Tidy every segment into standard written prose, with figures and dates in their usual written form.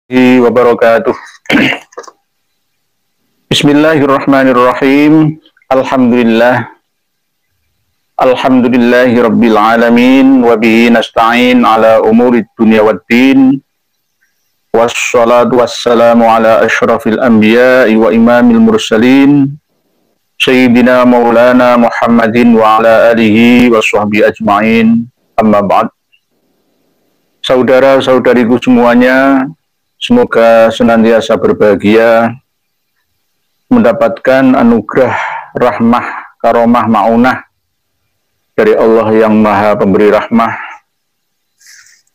Wabarakatuh. Bismillahirrahmanirrahim. Alhamdulillahi rabbil alamin wa bihi nasta'in ala umuri dunya waddin. Wassalatu wassalamu ala asyrafil anbiya'i wa imamil mursalin Sayyidina Maulana Muhammadin wa ala alihi wa sahbihi ajma'in. Amma ba'd. Saudara-saudariku semuanya, semoga senantiasa berbahagia, mendapatkan anugerah, rahmah, karomah, ma'unah dari Allah yang maha pemberi rahmah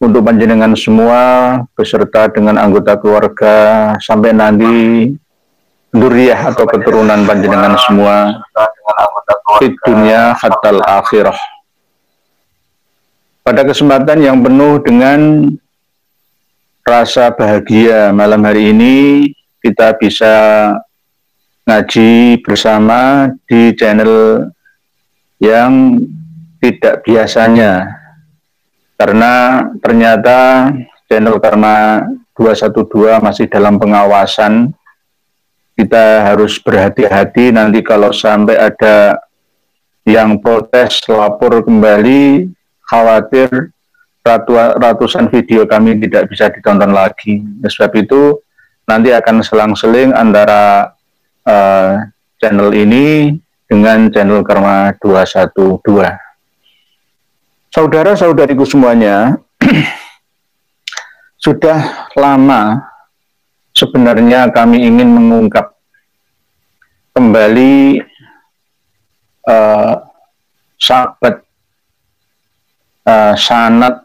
untuk panjenengan semua beserta dengan anggota keluarga sampai nanti dzurriyyah atau keturunan panjenengan semua di dunia hatta akhirah. Pada kesempatan yang penuh dengan rasa bahagia malam hari ini, kita bisa ngaji bersama di channel yang tidak biasanya, karena ternyata channel Karma 212 masih dalam pengawasan. Kita harus berhati-hati, nanti kalau sampai ada yang protes, lapor kembali, khawatir ratusan video kami tidak bisa ditonton lagi. Sebab itu nanti akan selang-seling antara channel ini dengan channel Karma 212. Saudara-saudariku semuanya, sudah lama sebenarnya kami ingin mengungkap kembali sahabat sanad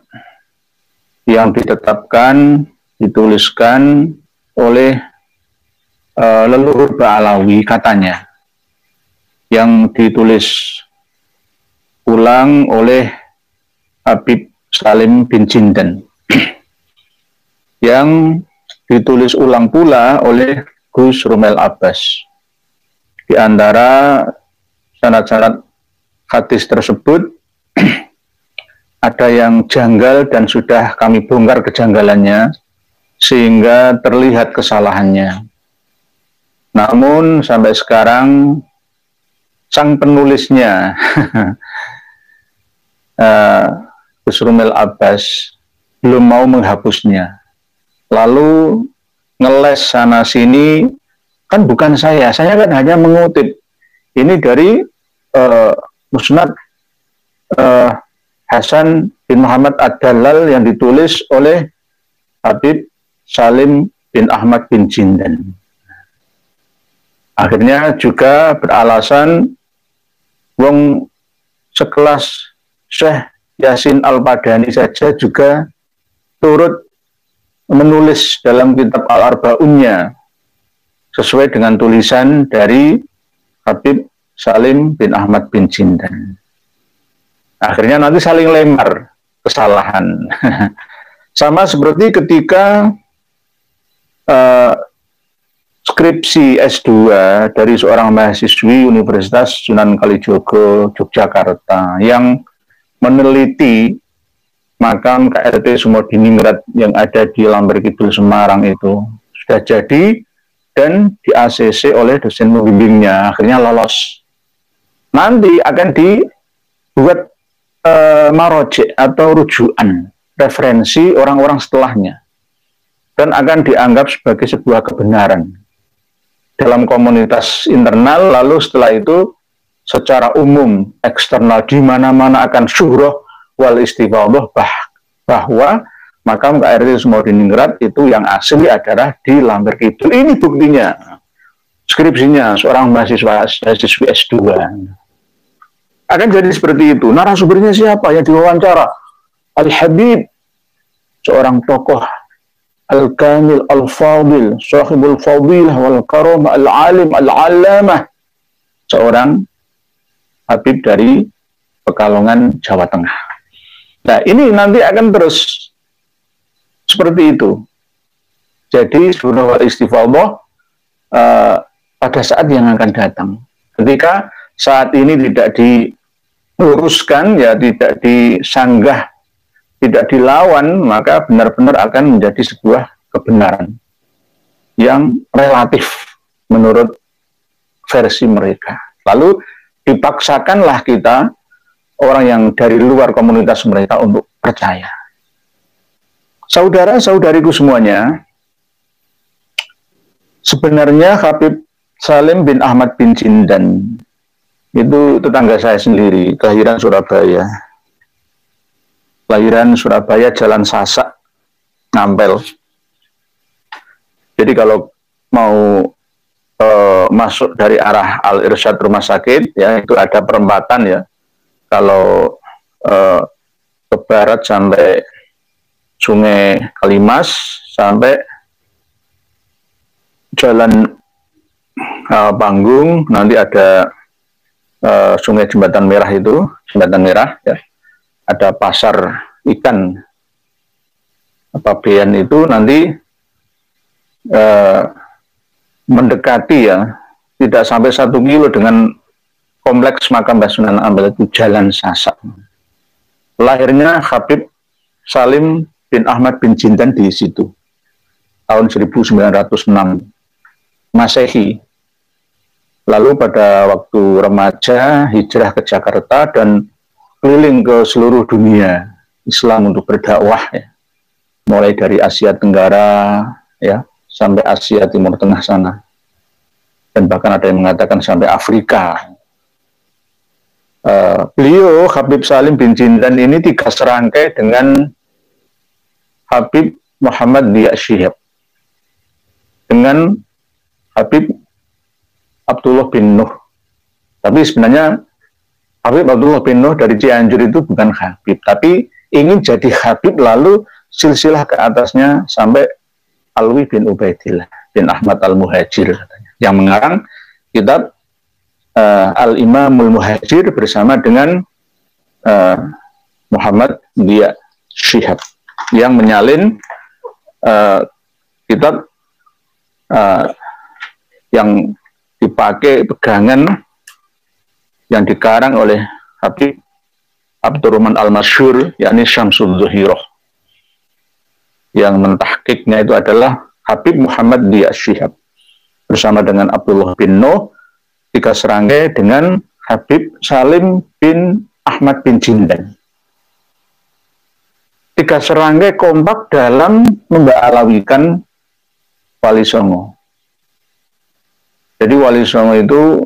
yang ditetapkan, dituliskan oleh leluhur Ba'alawi katanya, yang ditulis ulang oleh Habib Salim bin Jindan, yang ditulis ulang pula oleh Gus Rumel Abbas. Di antara sanad-sanad hadis tersebut ada yang janggal dan sudah kami bongkar kejanggalannya sehingga terlihat kesalahannya. Namun sampai sekarang sang penulisnya Gus Rumel Abbas belum mau menghapusnya. Lalu ngeles sana sini, kan bukan saya kan hanya mengutip ini dari Musnad Hasan bin Muhammad Ad-Dallal yang ditulis oleh Habib Salim bin Ahmad bin Jindan. Akhirnya juga beralasan wong sekelas Syekh Yasin Al-Padani saja juga turut menulis dalam kitab Al-Arba'unnya sesuai dengan tulisan dari Habib Salim bin Ahmad bin Jindan. Akhirnya nanti saling lempar kesalahan. Sama seperti ketika skripsi S2 dari seorang mahasiswi Universitas Sunan Kalijogo, Yogyakarta, yang meneliti makam KRT Sumodiningrat yang ada di Lamber Kidul Semarang itu sudah jadi dan di ACC oleh dosen pembimbingnya, akhirnya lolos. Nanti akan dibuat marojek atau rujukan referensi orang-orang setelahnya dan akan dianggap sebagai sebuah kebenaran dalam komunitas internal. Lalu setelah itu secara umum eksternal di mana-mana akan syuhroh wal istifadhah bahwa makam KRT Sumodiningrat itu yang asli adalah di Lamber Kidul. Ini buktinya, skripsinya seorang mahasiswi S2. Akan jadi seperti itu. Narasumbernya siapa yang diwawancara? Al-Habib, seorang tokoh Al-Kamil Al-Fadil, Sahibul Fadilah wal Karamah Al-Alim Al-Allamah, seorang Habib dari Pekalongan, Jawa Tengah. Nah, ini nanti akan terus seperti itu. Jadi surah istifadhah pada saat yang akan datang. Ketika saat ini tidak diluruskan, ya tidak disanggah, tidak dilawan, maka benar-benar akan menjadi sebuah kebenaran. yang relatif menurut versi mereka. Lalu dipaksakanlah kita, orang yang dari luar komunitas mereka, untuk percaya. Saudara-saudariku semuanya, sebenarnya Habib Salim bin Ahmad bin Jindan itu tetangga saya sendiri, kelahiran Surabaya. Kelahiran Surabaya, Jalan Sasak, Ngampel. Jadi kalau mau masuk dari arah Al-Irsyad Rumah Sakit, ya itu ada perempatan ya. Kalau ke barat sampai Sungai Kalimas, sampai Jalan Panggung, nanti ada Sungai Jembatan Merah itu, Jembatan Merah ya. Ada pasar ikan Bean itu nanti mendekati ya, tidak sampai 1 kilo dengan kompleks makam Mbah Sunan Ampel, itu Jalan Sasak. Lahirnya Habib Salim bin Ahmad bin Jindan di situ tahun 1906 Masehi. Lalu pada waktu remaja hijrah ke Jakarta dan keliling ke seluruh dunia Islam untuk berdakwah ya. Mulai dari Asia Tenggara ya sampai Asia Timur Tengah sana. Dan bahkan ada yang mengatakan sampai Afrika. Beliau Habib Salim bin Jindan ini 3 serangkai dengan Habib Muhammad Dia Syihab, dengan Habib Abdullah bin Nuh. Tapi sebenarnya Habib Abdullah bin Nuh dari Cianjur itu bukan Habib, tapi ingin jadi Habib, lalu silsilah ke atasnya sampai Alwi bin Ubaidillah bin Ahmad Al-Muhajir katanya, yang mengarang kitab Al-Imamul Muhajir bersama dengan Muhammad Dia Syihab, yang menyalin kitab yang dipakai pegangan yang dikarang oleh Habib Abdurrahman Al-Masyhur, yakni Syamsul Zuhiroh. Yang mentahkiknya itu adalah Habib Muhammad Dia Syihab bersama dengan Abdullah bin Nuh, 3 serangkai dengan Habib Salim bin Ahmad bin Jindan. 3 serangkai kompak dalam memba'alawikan Wali Songo. Jadi Wali Songo itu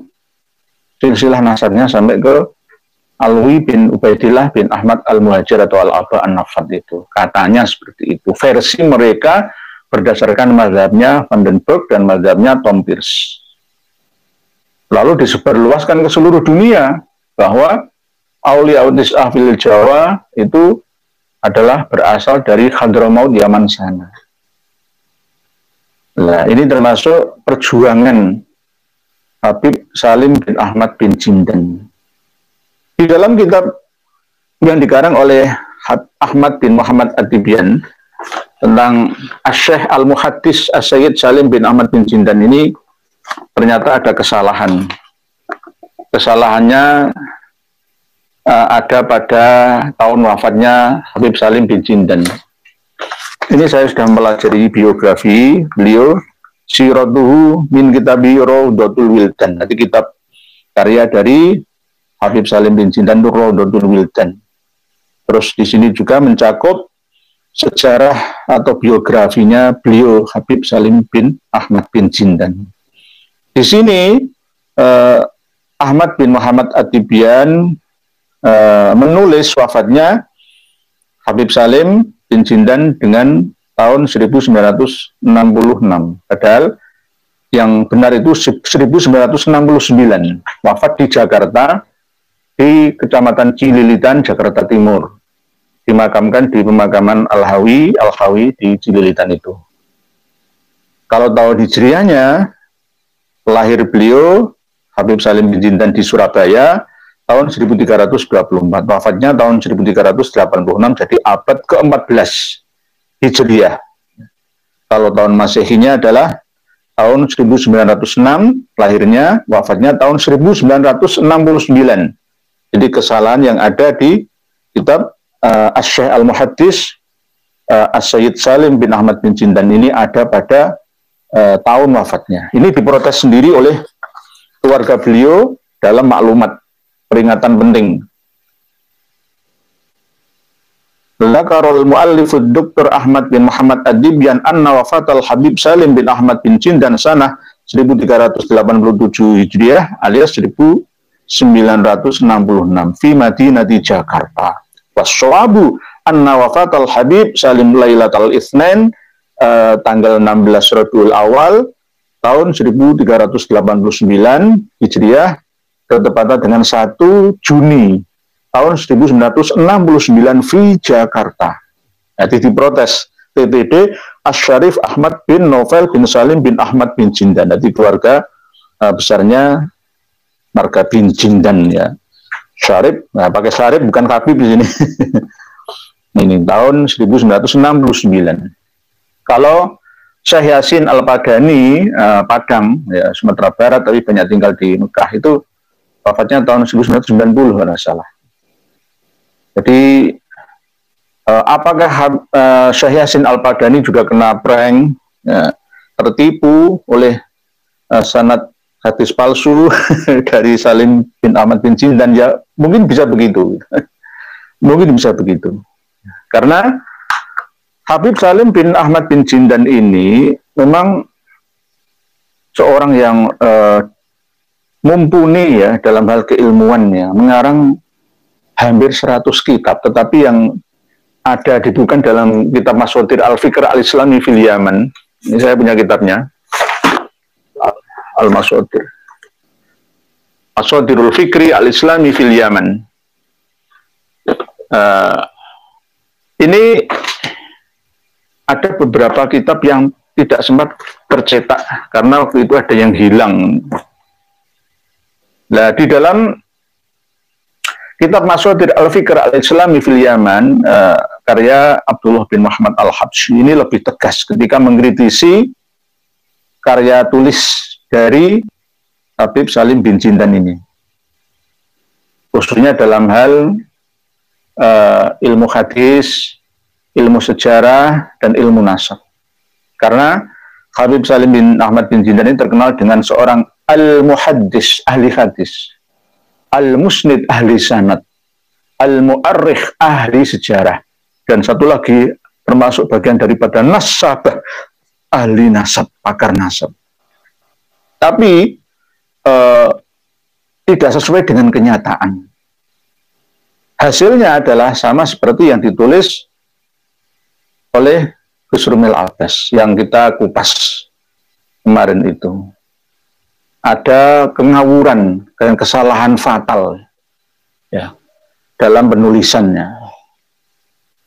silsilah nasabnya sampai ke Alwi bin Ubaidillah bin Ahmad Al-Muhajir atau Al-Aba An-Nafat itu. Katanya seperti itu. Versi mereka berdasarkan mazhabnya Vandenberg dan mazhabnya Tom Pierce. Lalu disebarluaskan ke seluruh dunia bahwa Aulia Tis'ah fil Jawa itu adalah berasal dari Hadramaut Yaman sana. Nah, ini termasuk perjuangan Habib Salim bin Ahmad bin Jindan. Di dalam kitab yang dikarang oleh Ahmad bin Muhammad At-Tibyan tentang Asy-Syaikh Al-Muhaddits As-Sayyid Salim bin Ahmad bin Jindan ini, ternyata ada kesalahan. Kesalahannya ada pada tahun wafatnya Habib Salim bin Jindan. Ini saya sudah mempelajari biografi beliau, Siratuhu min Kitabi Rawdatul Wildan. Nanti kitab karya dari Habib Salim bin Jindan itu Rawdatul Wildan. Terus di sini juga mencakup sejarah atau biografinya beliau Habib Salim bin Ahmad bin Jindan. Di sini Ahmad bin Muhammad At-Tibyan menulis wafatnya Habib Salim bin Jindan dengan tahun 1966. Padahal yang benar itu 1969. Wafat di Jakarta, di Kecamatan Cililitan, Jakarta Timur. Dimakamkan di pemakaman Al-Hawi di Cililitan itu. Kalau tahun hijriahnya, lahir beliau Habib Salim bin Jindan di Surabaya tahun 1324, wafatnya tahun 1386, jadi abad ke-14 Hijriah. Kalau tahun Masehinya adalah tahun 1906, lahirnya, wafatnya tahun 1969. Jadi kesalahan yang ada di kitab Asy-Syaikh Al-Muhaddits As-Sayyid Salim bin Ahmad bin Jindan ini ada pada tahun wafatnya. Ini diprotes sendiri oleh keluarga beliau dalam maklumat peringatan penting. Zakarul muallif Dr. Ahmad bin Muhammad Ad-Dibyan anna wafatal Habib Salim bin Ahmad bin Jindan sanah 1387 Hijriah alias 1966 fi Madinati Jakarta. Wassawabu anna wafatal Habib Salim Lailatul Itsnain tanggal 16 Rabiul Awal tahun 1389 Hijriah bertepatan dengan 1 Juni tahun 1969 di Jakarta. Jadi diprotes TTD Asy-Syarif Ahmad bin Novel bin Salim bin Ahmad bin Jindan. Jadi keluarga besarnya marga bin Jindan ya. Syarif, nah pakai Syarif bukan Habib di sini. Ini tahun 1969. Kalau Syekh Yasin Al-Padani Padang ya Sumatera Barat tapi banyak tinggal di Mekah itu wafatnya tahun 1990 kalau salah. Jadi apakah Syekh Yasin Al-Padani juga kena prank, ya, tertipu oleh sanad hadis palsu dari Salim bin Ahmad bin Jindan? Ya mungkin bisa begitu. Mungkin bisa begitu. Karena Habib Salim bin Ahmad bin Jindan ini memang seorang yang mumpuni ya dalam hal keilmuannya, mengarang hampir 100 kitab, tetapi yang ada ditukan dalam kitab Mashadir Al-Fikr Al-Islami fil Yaman. Ini saya punya kitabnya, Al-Mashadir. Mashadirul Fikri Al-Islami fil Yaman. Ini ada beberapa kitab yang tidak sempat tercetak karena waktu itu ada yang hilang. Nah, di dalam kitab Mashadir Al-Fikr Al-Islami fil Yaman karya Abdullah bin Muhammad Al-Habsyi ini lebih tegas ketika mengkritisi karya tulis dari Habib Salim bin Jindan ini, khususnya dalam hal ilmu hadis, ilmu sejarah, dan ilmu nasab. Karena Habib Salim bin Ahmad bin Jindan ini terkenal dengan seorang al-muhaddis, ahli hadis, al-musnid, ahli sanad, al-mu'arrikh, ahli sejarah, dan satu lagi termasuk bagian daripada nasabah, ahli nasab, pakar nasab. Tapi tidak sesuai dengan kenyataan. Hasilnya adalah sama seperti yang ditulis oleh Gus Rumil Abbas yang kita kupas kemarin itu. Ada kengawuran dan kesalahan fatal ya dalam penulisannya.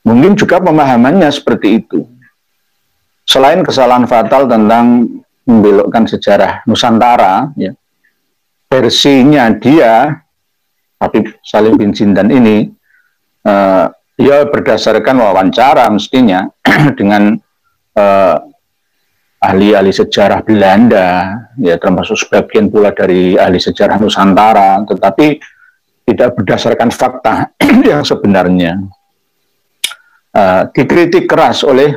Mungkin juga pemahamannya seperti itu. Selain kesalahan fatal tentang membelokkan sejarah Nusantara, ya, versinya dia Habib Salim bin Jindan ini ya berdasarkan wawancara mestinya dengan ahli-ahli sejarah Belanda, ya termasuk sebagian pula dari ahli sejarah Nusantara, tetapi tidak berdasarkan fakta yang sebenarnya. Dikritik keras oleh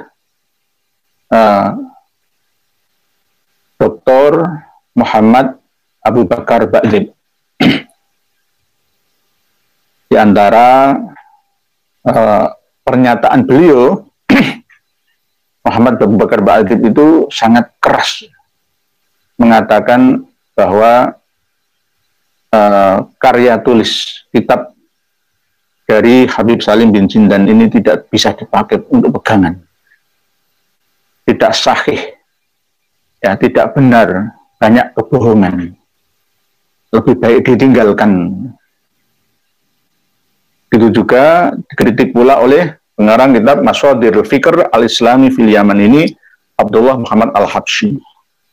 Dr. Muhammad Abu Bakar Ba'lib. Di antara pernyataan beliau, Muhammad Abu Bakar Ba'lib itu sangat keras mengatakan bahwa karya tulis kitab dari Habib Salim bin Jindan ini tidak bisa dipakai untuk pegangan, tidak sahih, ya tidak benar, banyak kebohongan, lebih baik ditinggalkan. Itu juga dikritik pula oleh pengarang kitab Mashadir Al-Fikr Al-Islami fil Yaman ini, Abdullah Muhammad Al-Habsyi,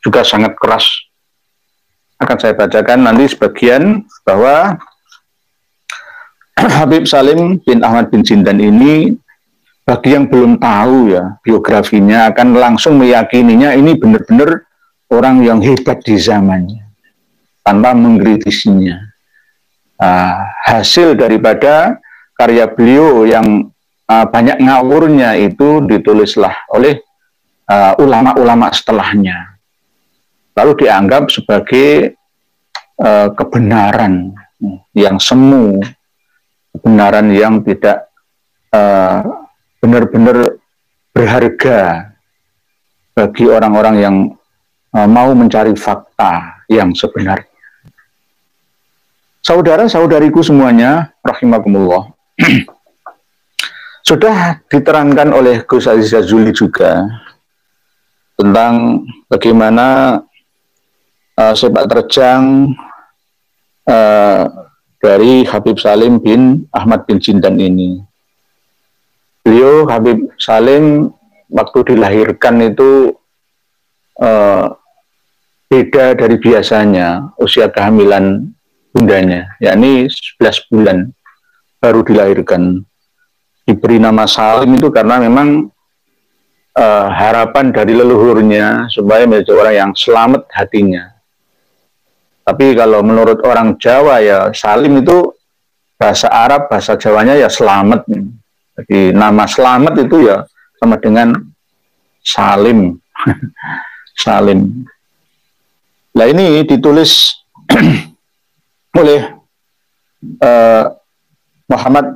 juga sangat keras. Akan saya bacakan nanti sebagian bahwa Habib Salim bin Ahmad bin Jindan ini, bagi yang belum tahu ya biografinya, akan langsung meyakininya ini benar-benar orang yang hebat di zamannya tanpa mengkritisinya. Hasil daripada karya beliau yang banyak ngawurnya itu ditulislah oleh ulama-ulama setelahnya. lalu dianggap sebagai kebenaran yang semu, kebenaran yang tidak benar-benar berharga bagi orang-orang yang mau mencari fakta yang sebenarnya. Saudara-saudariku semuanya, rahimakumullah, sudah diterangkan oleh Gus Aziz Jazuli juga tentang bagaimana sepak terjang dari Habib Salim bin Ahmad bin Jindan ini. Beliau, Habib Salim, waktu dilahirkan itu beda dari biasanya usia kehamilan bundanya, yakni 11 bulan baru dilahirkan. Diberi nama Salim itu karena memang harapan dari leluhurnya supaya menjadi orang yang selamat hatinya. Tapi kalau menurut orang Jawa ya Salim itu bahasa Arab, bahasa Jawanya ya selamat. Jadi nama selamat itu ya sama dengan Salim. Salim. Nah ini ditulis oleh Muhammad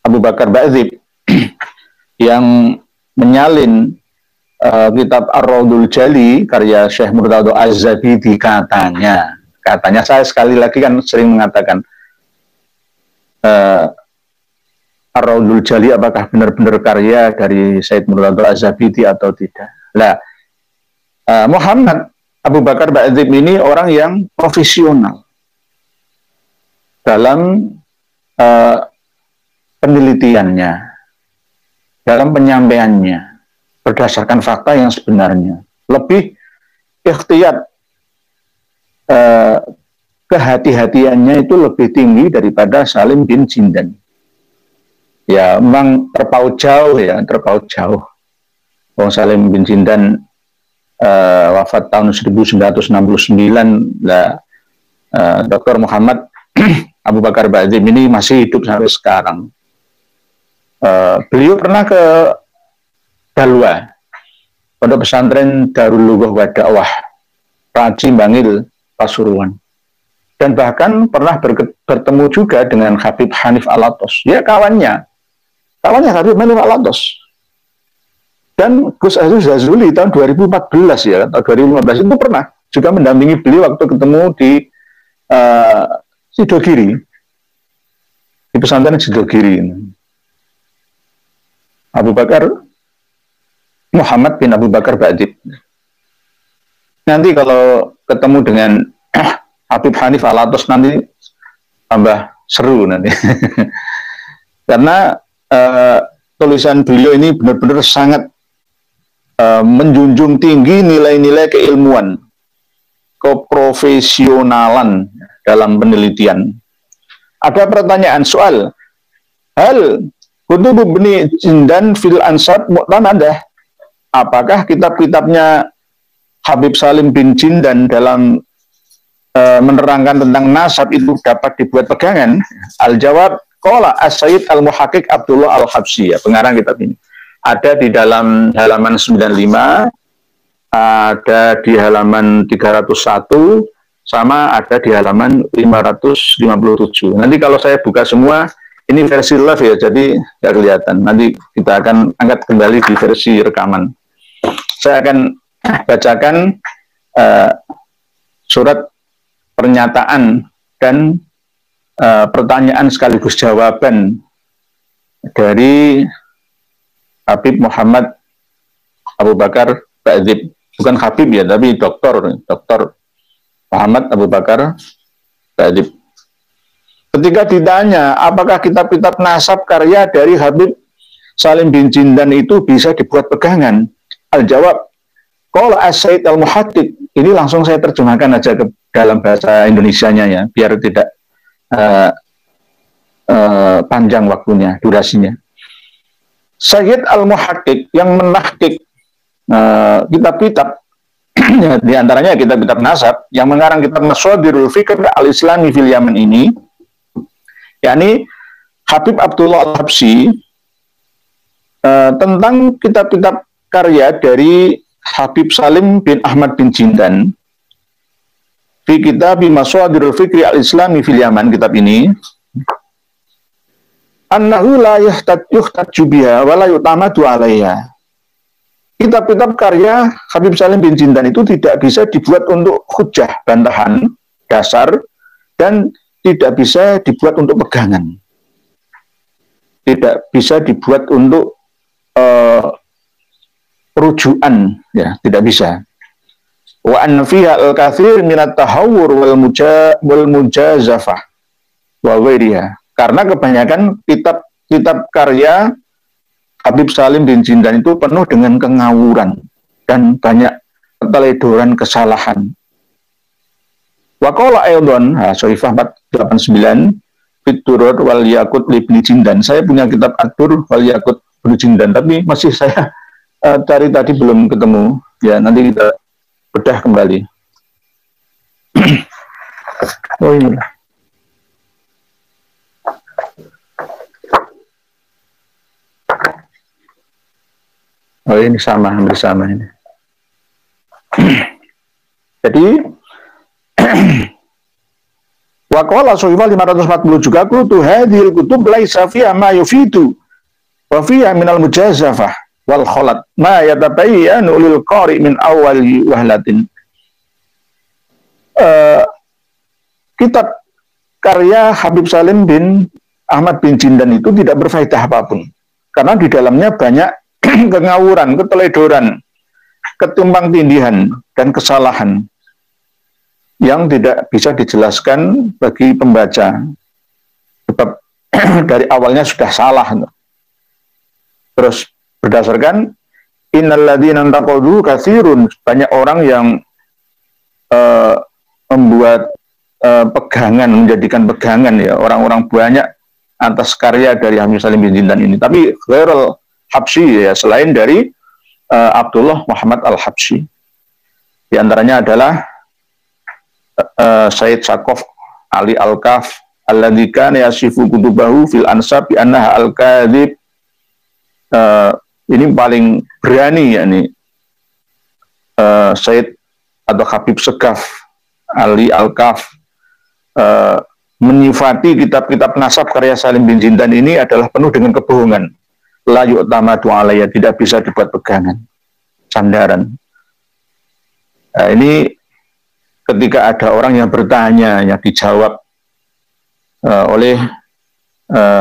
Abu Bakar Ba'dzib yang menyalin kitab Ar-Raudul Jali karya Syekh Murtado Az-Zabidi. Katanya saya sekali lagi kan sering mengatakan Ar-Raudul Jali apakah benar-benar karya dari Syekh Murtado Az-Zabidi atau tidak. Nah, Muhammad Abu Bakar Ba'dzib ini orang yang profesional dalam penelitiannya, dalam penyampaiannya berdasarkan fakta yang sebenarnya. Lebih ikhtiyat, kehati-hatiannya itu lebih tinggi daripada Salim bin Jindan. Ya, memang terpaut jauh ya, terpaut jauh. Wong Salim bin Jindan wafat tahun 1969, lah Dr. Muhammad Abu Bakar Ba'dzib ini masih hidup sampai sekarang. Beliau pernah ke Dalwa, pondok pesantren Darul Lughah wa Dakwah, Praji Bangil, Pasuruan. Dan bahkan pernah bertemu juga dengan Habib Hanif Alatos. Ya kawannya Habib Hanif Alatos. Dan Gus Aziz Jazuli tahun 2014 ya, atau 2015 itu pernah juga mendampingi beliau waktu ketemu di Sidogiri, di pesantren Sidogiri. Abu Bakar Muhammad bin Abu Bakar Ba'dzib. Nanti kalau ketemu dengan Habib Hanif Alatos nanti tambah seru nanti. Karena tulisan beliau ini benar-benar sangat menjunjung tinggi nilai-nilai keilmuan, keprofesionalan dalam penelitian. Ada pertanyaan soal, hal kutubu Bani Jindan fil ansab mu'tamadah? Apakah kitab-kitabnya Habib Salim bin Jindan dalam menerangkan tentang nasab itu dapat dibuat pegangan? Al-jawab, qala as-sayyid al-muhaqqiq Abdullah al-Habsyi, ya, pengarang kitab ini. Ada di dalam halaman 95, ada di halaman 301, sama ada di halaman 557. Nanti kalau saya buka semua, ini versi live ya, jadi nggak kelihatan. Nanti kita akan angkat kembali di versi rekaman. Saya akan bacakan surat pernyataan dan pertanyaan sekaligus jawaban dari Habib Muhammad Abu Bakar Ba'dzib. Bukan Habib ya, tapi Dr. Muhammad Abu Bakar Ba'dzib. Ketika ditanya, apakah kitab-kitab nasab karya dari Habib Salim bin Jindan itu bisa dibuat pegangan? Al-jawab, qala as-sayyid al-muhaqqiq. Ini langsung saya terjemahkan aja ke dalam bahasa Indonesianya ya, biar tidak panjang waktunya, durasinya. Sayyid al-muhaqqiq yang menahqiq kitab-kitab, di antaranya kitab-kitab nasab, yang mengarang kitab Masadirul Fikr al-Islami fil Yaman ini, yakni Habib Abdullah al-Habsyi, tentang kitab-kitab karya dari Habib Salim bin Ahmad bin Jindan fi kitab Mashadirul Fikri al-Islami fil Yaman, kitab ini, annahu la yuhtaju biha wa la yutamadu alaiha. Kitab-kitab karya Habib Salim bin Jindan itu tidak bisa dibuat untuk hujah, bantahan dasar, dan tidak bisa dibuat untuk pegangan. Tidak bisa dibuat untuk rujukan, ya, tidak bisa. Wa anna fiha al-katsir min at-tahawwur wal mujazafah wa ghairiha. Karena kebanyakan kitab karya Habib Salim bin Jindan itu penuh dengan kengawuran dan banyak keteledoran, kesalahan. Wa qala aidan, Syaifah 489, Fiturur wal Yaqut Ibnu Jindan. Saya punya kitab Ad-Dur wal Yaqut Ibnu Jindan, tapi masih saya cari tadi belum ketemu. Ya, nanti kita bedah kembali. Oh, ini. Oh, ini sama, hampir sama ini. Jadi wa qala Syaifah 540 juga, qultu hadhil kutub laisa fiha ma yufidu wa fiha minal mujazafah wal khalat ma yatabayyanu lil qari min awwali wahlatin. Kitab karya Habib Salim bin Ahmad bin Jindan itu tidak berfaedah apapun, karena di dalamnya banyak kengawuran, keteledoran, ketumpang-tindihan, dan kesalahan yang tidak bisa dijelaskan bagi pembaca, sebab dari awalnya sudah salah. Terus berdasarkan innalladzina taqadu katsirun, banyak orang yang membuat pegangan, menjadikan pegangan, ya, orang-orang banyak atas karya dari Habib Salim bin Jindan ini. Tapi ghairul Habsyi, ya, selain dari Abdullah Muhammad al-Habsyi. Di antaranya adalah Said Sakof Ali Al-Kaf alladzi kana yasifu kutubahu fil ansab bi annaha al-kadzib. Ini paling berani, yakni Said atau Habib Sekaf Ali Al-Kaf menyifati kitab-kitab nasab karya Salim bin Jindan ini adalah penuh dengan kebohongan. La yu'tamadu alaiha, tidak bisa dibuat pegangan, sandaran. Nah, ini ketika ada orang yang bertanya, yang dijawab oleh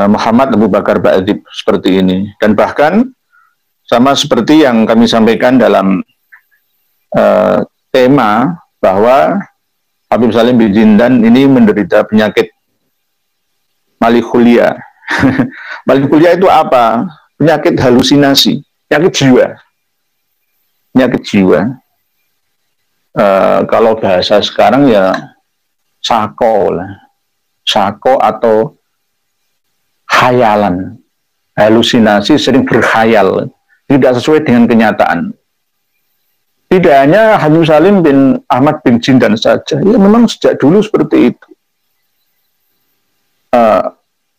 Muhammad Abu Bakar Ba'adzib seperti ini. Dan bahkan sama seperti yang kami sampaikan dalam tema bahwa Habib Salim bin Jindan ini menderita penyakit malikhulia. Malikhulia itu apa? Penyakit halusinasi, penyakit jiwa. Penyakit jiwa. Kalau bahasa sekarang ya sako lah. Sako atau khayalan. Halusinasi, sering berkhayal, tidak sesuai dengan kenyataan. Tidak hanya Habib Salim bin Ahmad bin Jindan saja, ya memang sejak dulu seperti itu.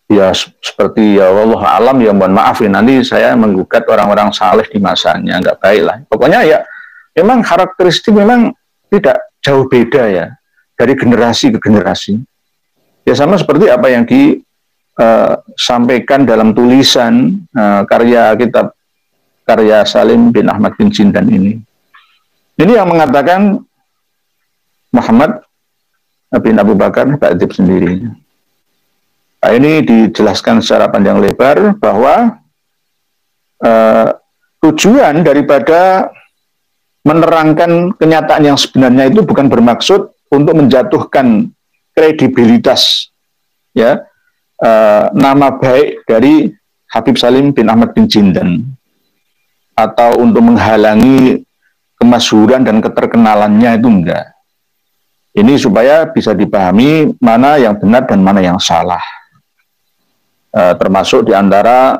Ya seperti, ya Allah alam, ya mohon maaf ya, nanti saya menggugat orang-orang saleh di masanya, nggak baik lah. Pokoknya ya memang karakteristik memang tidak jauh beda, ya, dari generasi ke generasi. Ya sama seperti apa yang disampaikan dalam tulisan kitab karya Salim bin Ahmad bin Jindan ini. Ini yang mengatakan Muhammad bin Abu Bakar Ba'adzib sendiri. Nah, ini dijelaskan secara panjang lebar bahwa tujuan daripada menerangkan kenyataan yang sebenarnya itu bukan bermaksud untuk menjatuhkan kredibilitas, ya, nama baik dari Habib Salim bin Ahmad bin Jindan, atau untuk menghalangi kemasyhuran dan keterkenalannya, itu enggak. Ini supaya bisa dipahami mana yang benar dan mana yang salah. Termasuk diantara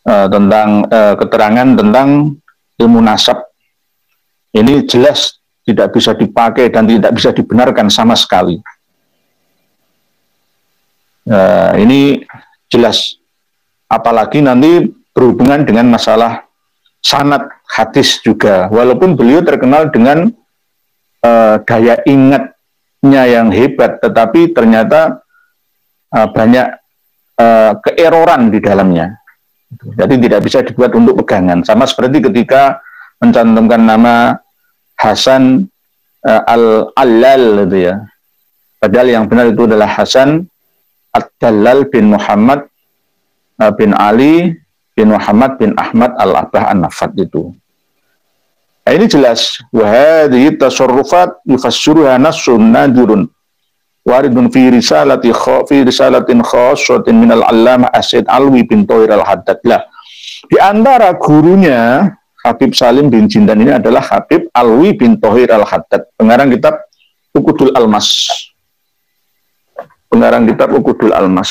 tentang keterangan tentang ilmu nasab. Ini jelas tidak bisa dipakai dan tidak bisa dibenarkan sama sekali. Ini jelas. Apalagi nanti berhubungan dengan masalah sanad hadis juga, walaupun beliau terkenal dengan daya ingatnya yang hebat, tetapi ternyata banyak keeroran di dalamnya. Jadi tidak bisa dibuat untuk pegangan. Sama seperti ketika mencantumkan nama Hasan Al-Allal itu ya. Padahal yang benar itu adalah Hasan Ad-Dallal bin Muhammad bin Ali bin Muhammad bin Ahmad Al-Abbah An-Nafat itu. Nah, ini jelas. Wahadihi tasarrufat yufassiruha nassun nadirun waridun fi risalatin khassatin minal allamah As-Said Alwi bin Thohir Al-Haddad. Lah, di antara gurunya Habib Salim bin Jindan ini adalah Habib Alwi bin Thohir Al-Haddad, pengarang kitab Uqudul Almas. Pengarang kitab Uqudul Almas.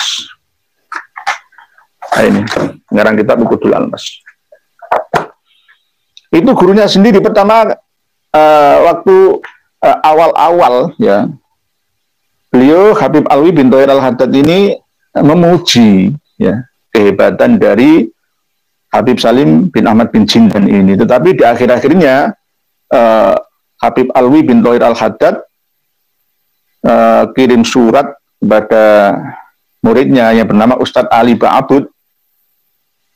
Nah, ini pengarang kitab Uqudul Almas. Itu gurunya sendiri pertama waktu awal-awal ya. Beliau Habib Alwi bin Thohir Al-Haddad ini memuji ya kehebatan dari Habib Salim bin Ahmad bin Jindan ini. Tetapi di akhir-akhirnya Habib Alwi bin Thohir Al-Haddad kirim surat kepada muridnya yang bernama Ustadz Ali Ba'abud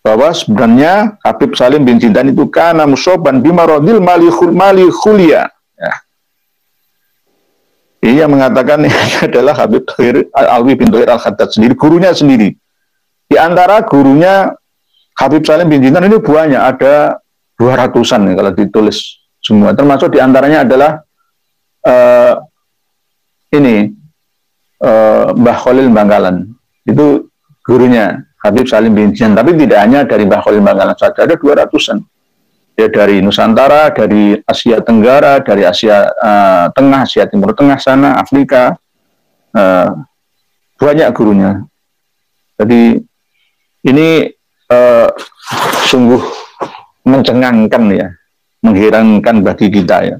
bahwa sebenarnya Habib Salim bin Jindan itu kana musoban bimarodil mali khulia. Ya. Ia mengatakan ini adalah Habib Alwi bin Thohir Al-Haddad sendiri, gurunya sendiri. Di antara gurunya Habib Salim bin Jindan ini banyak, ada 200-an ya, kalau ditulis semua. Termasuk di antaranya adalah Mbah Khalil Bangkalan. Itu gurunya Habib Salim bin Jindan. Tapi tidak hanya dari Mbah Khalil Bangkalan saja, ada 200-an. Ya, dari Nusantara, dari Asia Tenggara, dari Asia Tengah, Asia Timur Tengah sana, Afrika, banyak gurunya. Jadi ini sungguh mencengangkan ya, mengherankan bagi kita ya.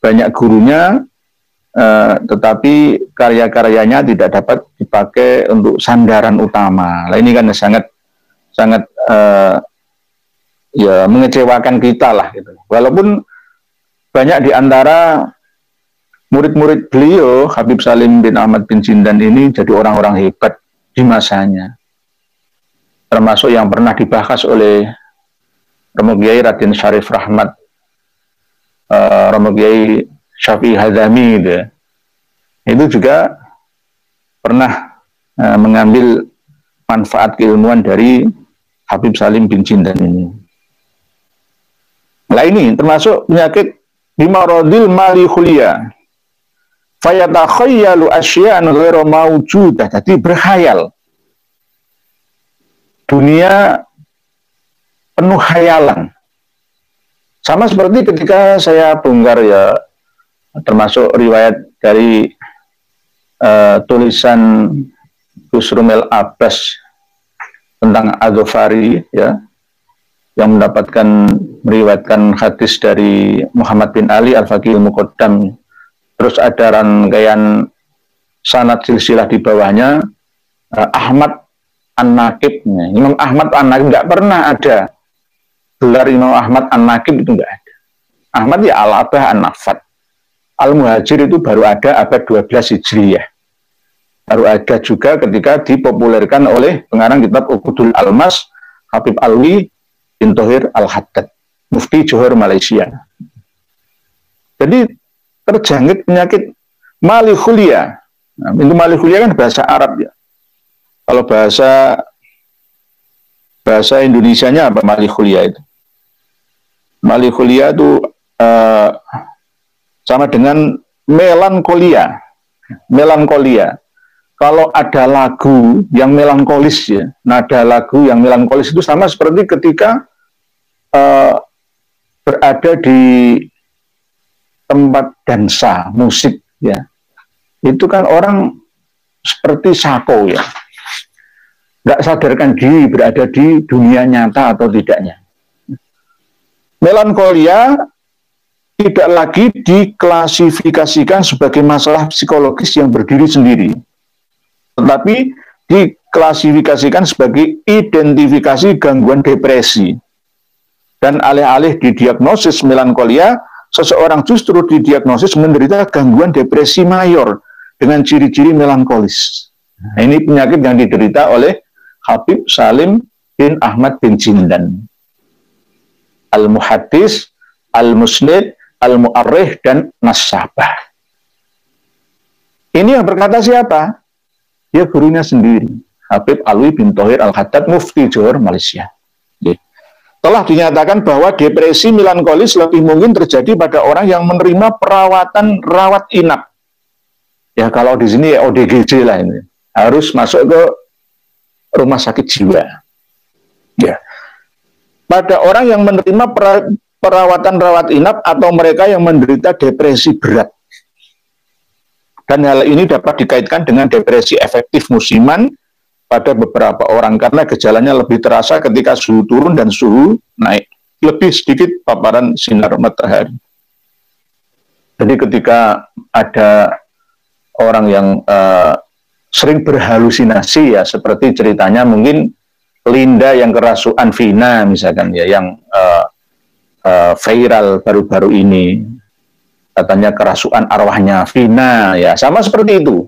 Banyak gurunya, tetapi karya-karyanya tidak dapat dipakai untuk sandaran utama. Nah, ini kan sangat ya mengecewakan kita lah gitu. Walaupun banyak di antara murid-murid beliau Habib Salim bin Ahmad bin Jindan ini jadi orang-orang hebat di masanya, termasuk yang pernah dibahas oleh Romo Kiai Raden Syarif Rahmat, Romo Kiai Syafi'i Hadzami gitu. Itu juga pernah mengambil manfaat keilmuan dari Habib Salim bin Jindan ini. Nah, ini termasuk penyakit bimarodil mali khulia. Fayatakhayyalu asya'an ghairu mawjudah. Jadi berkhayal. Dunia penuh khayalan. Sama seperti ketika saya bongkar ya, termasuk riwayat dari tulisan Gus Rumel Abbas tentang Adzofari ya, yang meriwayatkan hadis dari Muhammad bin Ali Al-Faqih Al-Muqaddam. Terus ada rangkaian sanad silsilah di bawahnya Ahmad An-Naqib. Imam Ahmad An-Naqib nggak pernah ada gelar Imam Ahmad An-Naqib, itu nggak ada. Ahmad ya Al-Abbah An-Nafat. Al-Muhajir itu baru ada abad 12 Hijriyah. Baru ada juga ketika dipopulerkan oleh pengarang kitab Uqudul Almas Habib Alwi bin Thohir Al-Haddad, Mufti Johor Malaysia. Jadi terjangkit penyakit mali khulia. Nah, itu mali khulia kan bahasa Arab ya. Kalau bahasa Indonesianya apa mali khulia itu? Mali khulia itu sama dengan melankolia. Melankolia. Kalau ada lagu yang melankolis ya, nada lagu yang melankolis itu sama seperti ketika berada di tempat dansa musik ya, itu kan orang seperti sako ya, nggak sadarkan diri berada di dunia nyata atau tidaknya. Melankolia tidak lagi diklasifikasikan sebagai masalah psikologis yang berdiri sendiri, tetapi diklasifikasikan sebagai identifikasi gangguan depresi. Dan alih-alih didiagnosis melankolia, seseorang justru didiagnosis menderita gangguan depresi mayor dengan ciri-ciri melankolis. Nah, ini penyakit yang diderita oleh Habib Salim bin Ahmad bin Jindan. Al-Muhaddis, Al-Musnid, Al-Mu'arrikh, dan Nasabah. Ini yang berkata siapa? Ya gurunya sendiri, Habib Alwi bin Thohir Al-Haddad, Mufti Johor, Malaysia. Telah dinyatakan bahwa depresi melankolis lebih mungkin terjadi pada orang yang menerima perawatan rawat inap. Ya kalau di sini ya ODGJ lah ini. Harus masuk ke rumah sakit jiwa. Ya. Pada orang yang menerima perawatan rawat inap atau mereka yang menderita depresi berat. Dan hal ini dapat dikaitkan dengan depresi efektif musiman pada beberapa orang karena gejalanya lebih terasa ketika suhu turun dan suhu naik, lebih sedikit paparan sinar matahari. Jadi ketika ada orang yang sering berhalusinasi ya, seperti ceritanya mungkin Linda yang kerasukan Vina misalkan ya, yang viral baru-baru ini, katanya kerasukan arwahnya Vina ya, sama seperti itu.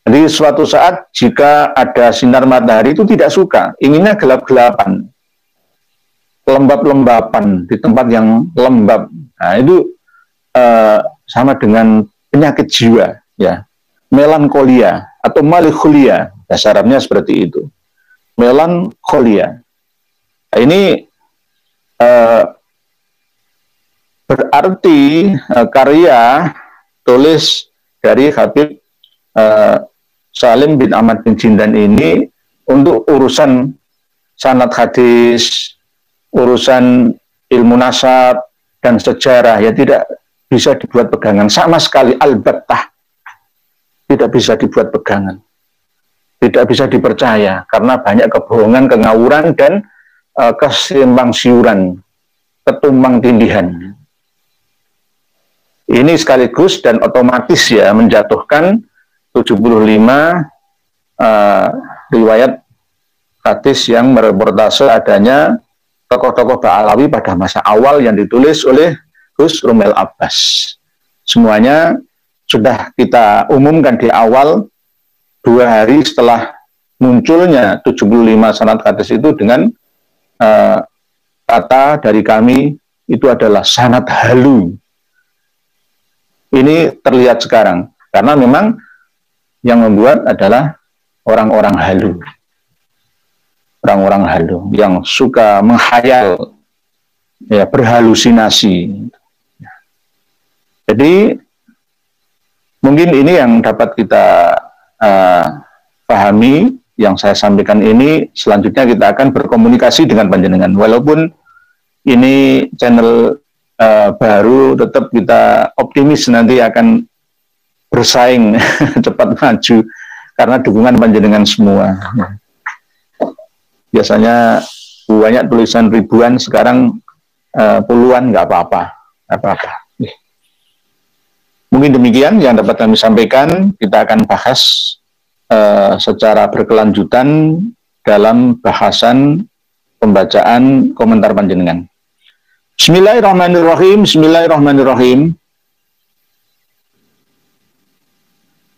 Jadi suatu saat jika ada sinar matahari itu tidak suka, inginnya gelap-gelapan, lembab-lembapan di tempat yang lembab. Nah itu sama dengan penyakit jiwa, ya, melankolia atau malikhulia, bahasa Arabnya seperti itu, melankolia. Nah, ini berarti karya tulis dari Habib Salim bin Ahmad bin Jindan ini untuk urusan sanad hadis, urusan ilmu nasab dan sejarah ya tidak bisa dibuat pegangan sama sekali, albattah tidak bisa dibuat pegangan, tidak bisa dipercaya karena banyak kebohongan, kengawuran dan kesimpang siuran, ketumbang tindihan. Ini sekaligus dan otomatis ya menjatuhkan 75 riwayat hadis yang mereportase adanya tokoh-tokoh Ba'alawi pada masa awal yang ditulis oleh Gus Rumel Abbas. Semuanya sudah kita umumkan di awal 2 hari setelah munculnya 75 sanad hadis itu dengan kata dari kami itu adalah sanad halu. Ini terlihat sekarang karena memang yang membuat adalah orang-orang halu. Orang-orang halu yang suka menghayal, ya, berhalusinasi. Jadi mungkin ini yang dapat kita pahami, yang saya sampaikan ini. Selanjutnya kita akan berkomunikasi dengan panjenengan. Walaupun ini channel baru, tetap kita optimis nanti akan bersaing cepat maju karena dukungan panjenengan semua. Biasanya banyak tulisan ribuan, sekarang puluhan, nggak apa-apa. Mungkin demikian yang dapat kami sampaikan. Kita akan bahas secara berkelanjutan dalam bahasan pembacaan komentar panjenengan. Bismillahirrahmanirrahim. Bismillahirrahmanirrahim.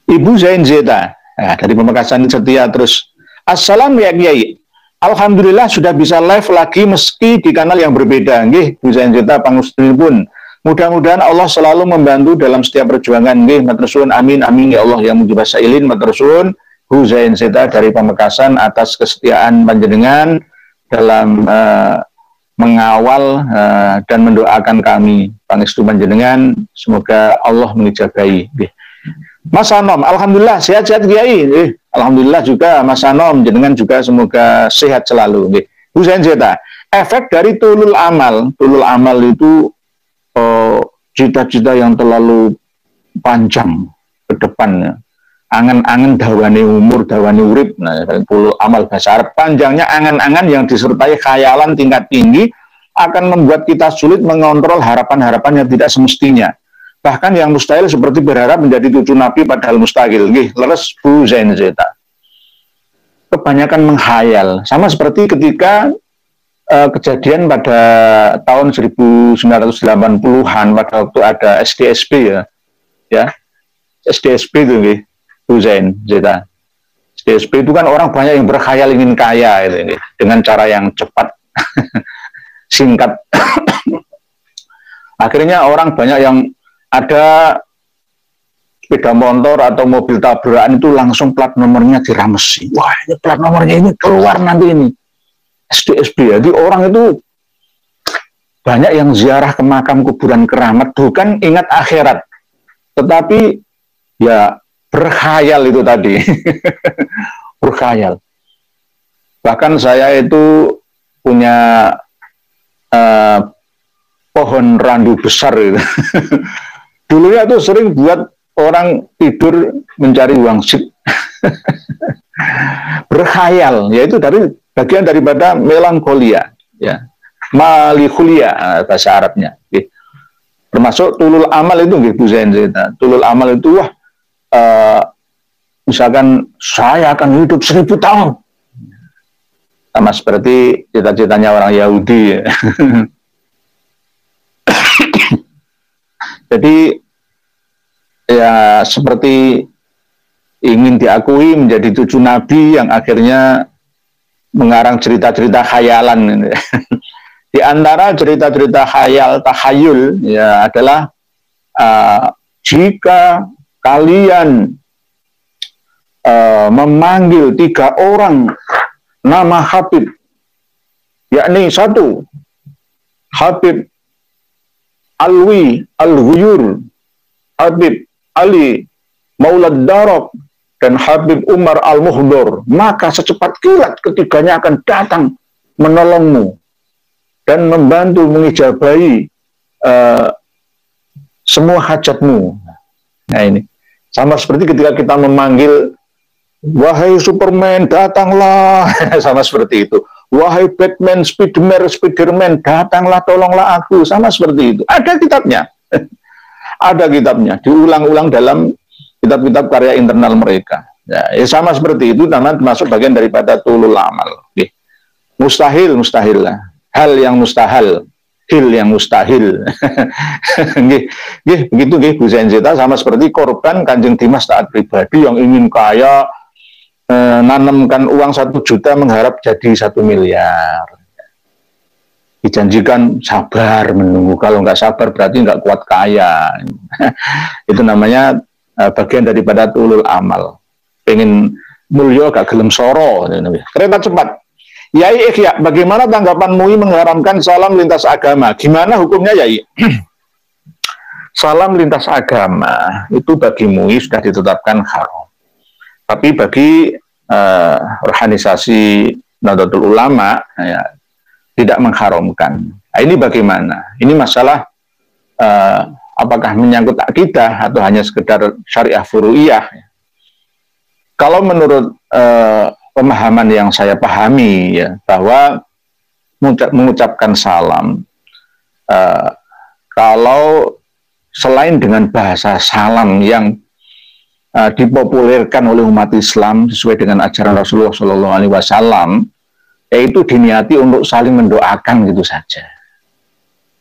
Ibu Zain Zeta, nah, dari Pamekasan Setia terus. Assalamu ya Kiai. Alhamdulillah sudah bisa live lagi meski di kanal yang berbeda. Nggih, Bu Zain Zeta pangustunipun. Mudah-mudahan Allah selalu membantu dalam setiap perjuangan. Nggih, matur suwun, amin amin ya Allah yang mujibah sailin. Matur suwun Bu Zain Zeta dari Pamekasan atas kesetiaan panjenengan dalam mengawal dan mendoakan kami. Pangestu panjenengan, semoga Allah mengijabahi. Nggih. Mas Anom, alhamdulillah sehat-sehat Kiai. Alhamdulillah juga Mas Anom, jenengan juga semoga sehat selalu. Bu Zain Zeta, efek dari tulul amal itu cita-cita yang terlalu panjang ke depannya. Angan-angan dawane umur, dawane urip. Nah, tulul amal bahasa Arab, panjangnya angan-angan yang disertai khayalan tingkat tinggi akan membuat kita sulit mengontrol harapan-harapan yang tidak semestinya. Bahkan yang mustahil seperti berharap menjadi cucu Nabi padahal mustahil. Nggih, leres Bu Zain Zeta. Kebanyakan menghayal. Sama seperti ketika kejadian pada tahun 1980-an pada waktu ada SDSB ya SDSB itu nih, Bu Zain, Zeta. SDSB itu kan orang banyak yang berkhayal ingin kaya itu, dengan cara yang cepat, singkat. Akhirnya orang banyak yang ada sepeda motor atau mobil tabrakan itu langsung plat nomornya diramesi. Wah, ini plat nomornya ini keluar nanti ini. SDSB. Jadi orang itu banyak yang ziarah ke makam kuburan keramat, bukan ingat akhirat, tetapi ya berkhayal itu tadi. Berkhayal. Bahkan saya itu punya pohon randu besar itu. Dulunya tuh sering buat orang tidur mencari wangsit. Berkhayal, yaitu dari bagian daripada melankolia, ya. Malikhulia bahasa Arabnya. Termasuk tulul amal itu, Bu Zain. Tulul amal itu wah, misalkan saya akan hidup 1000 tahun, sama seperti cita-citanya orang Yahudi. Ya. Jadi ya seperti ingin diakui menjadi cucu Nabi yang akhirnya mengarang cerita-cerita khayalan. Di antara cerita-cerita khayal, takhayul ya adalah jika kalian memanggil 3 orang nama Habib, yakni 1 Habib Alwi Al-Ghuyur, Habib Ali Maulad Darab, dan Habib Umar Al-Muhdor, maka secepat kilat ketiganya akan datang menolongmu dan membantu mengijabahi semua hajatmu. Nah ini sama seperti ketika kita memanggil, wahai Superman datanglah, sama seperti itu. Wahai Batman, Spiderman datanglah, tolonglah aku, sama seperti itu. Ada kitabnya. Ada kitabnya, diulang-ulang dalam kitab-kitab karya internal mereka. Ya, sama seperti itu, namanya termasuk bagian daripada tulul amal. Mustahil lah. Hal yang mustahil, hil yang mustahil. Begitu Bu Zain Zeta, sama seperti korban Kanjeng Dimas taat pribadi yang ingin kaya, nanamkan uang 1 juta mengharap jadi 1 miliar. Dijanjikan sabar menunggu, kalau nggak sabar berarti nggak kuat kaya. Itu namanya bagian daripada tulul amal. Pengen mulya gak gelem soro. Kereta cepat. Yai Ikhya, bagaimana tanggapan MUI mengharamkan salam lintas agama? Gimana hukumnya, Yai? Salam lintas agama itu bagi MUI sudah ditetapkan haram. Tapi bagi organisasi Nahdlatul Ulama ya, tidak mengharamkan. Nah, ini bagaimana? Ini masalah apakah menyangkut akidah atau hanya sekedar syariah furu'iyah? Kalau menurut pemahaman yang saya pahami ya, bahwa mengucapkan salam kalau selain dengan bahasa salam yang dipopulerkan oleh umat Islam sesuai dengan ajaran Rasulullah SAW, yaitu diniati untuk saling mendoakan gitu saja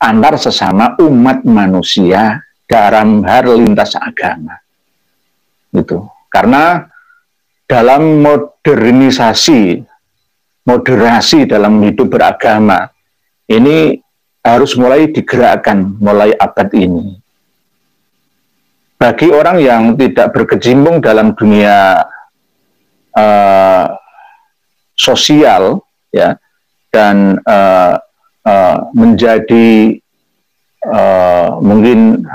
antar sesama umat manusia dalam hal lintas agama gitu. Karena dalam moderasi dalam hidup beragama ini harus mulai digerakkan mulai abad ini. Bagi orang yang tidak berkecimpung dalam dunia sosial ya, dan menjadi mungkin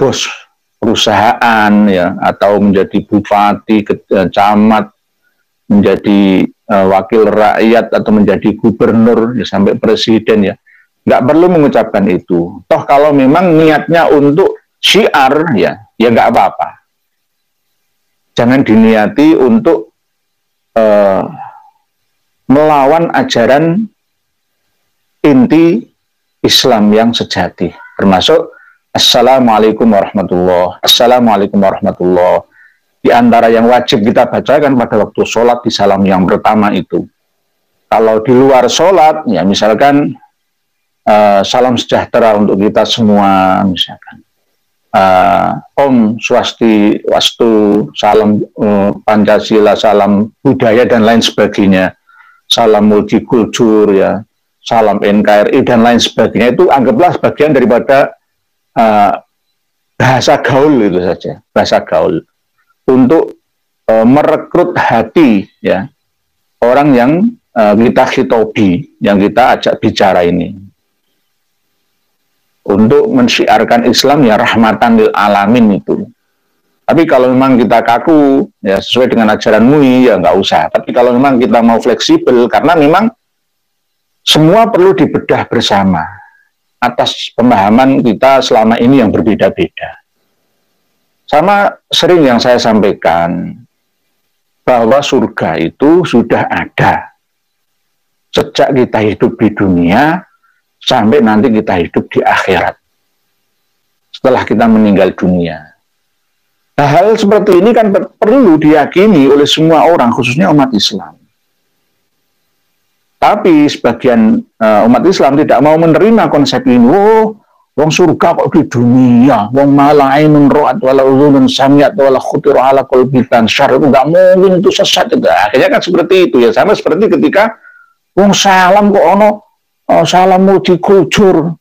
bos perusahaan ya, atau menjadi bupati, camat, menjadi wakil rakyat atau menjadi gubernur ya, sampai presiden ya, nggak perlu mengucapkan itu. Toh kalau memang niatnya untuk syiar ya nggak apa-apa. Jangan diniati untuk melawan ajaran inti Islam yang sejati, termasuk Assalamualaikum warahmatullahi. Assalamualaikum warahmatullahi. Di antara yang wajib kita bacakan pada waktu sholat di salam yang pertama itu, Kalau di luar sholat, ya misalkan salam sejahtera untuk kita semua, misalkan Om Swastiastu, salam Pancasila, salam budaya dan lain sebagainya, salam multikultur, ya, salam NKRI dan lain sebagainya, itu anggaplah sebagian daripada bahasa gaul itu saja, bahasa gaul untuk merekrut hati, ya, orang yang kita khitobi, yang kita ajak bicara ini, untuk mensyiarkan Islam, ya, rahmatan lil alamin itu. Tapi kalau memang kita kaku, ya, sesuai dengan ajaran MUI, ya nggak usah. Tapi kalau memang kita mau fleksibel, karena memang semua perlu dibedah bersama atas pemahaman kita selama ini yang berbeda-beda. Sama sering yang saya sampaikan, bahwa surga itu sudah ada sejak kita hidup di dunia sampai nanti kita hidup di akhirat setelah kita meninggal dunia. Nah, hal seperti ini kan perlu diyakini oleh semua orang, khususnya umat Islam. Tapi sebagian umat Islam tidak mau menerima konsep ini. Oh, wong surga kok di dunia, wong malah ainun ro'at wala uzunun samiat wala khutir ala qalbi tansyar, itu nggak mungkin, itu sesat. Akhirnya kan seperti itu, ya. Sama seperti ketika wong salam kok ono salam multikultur,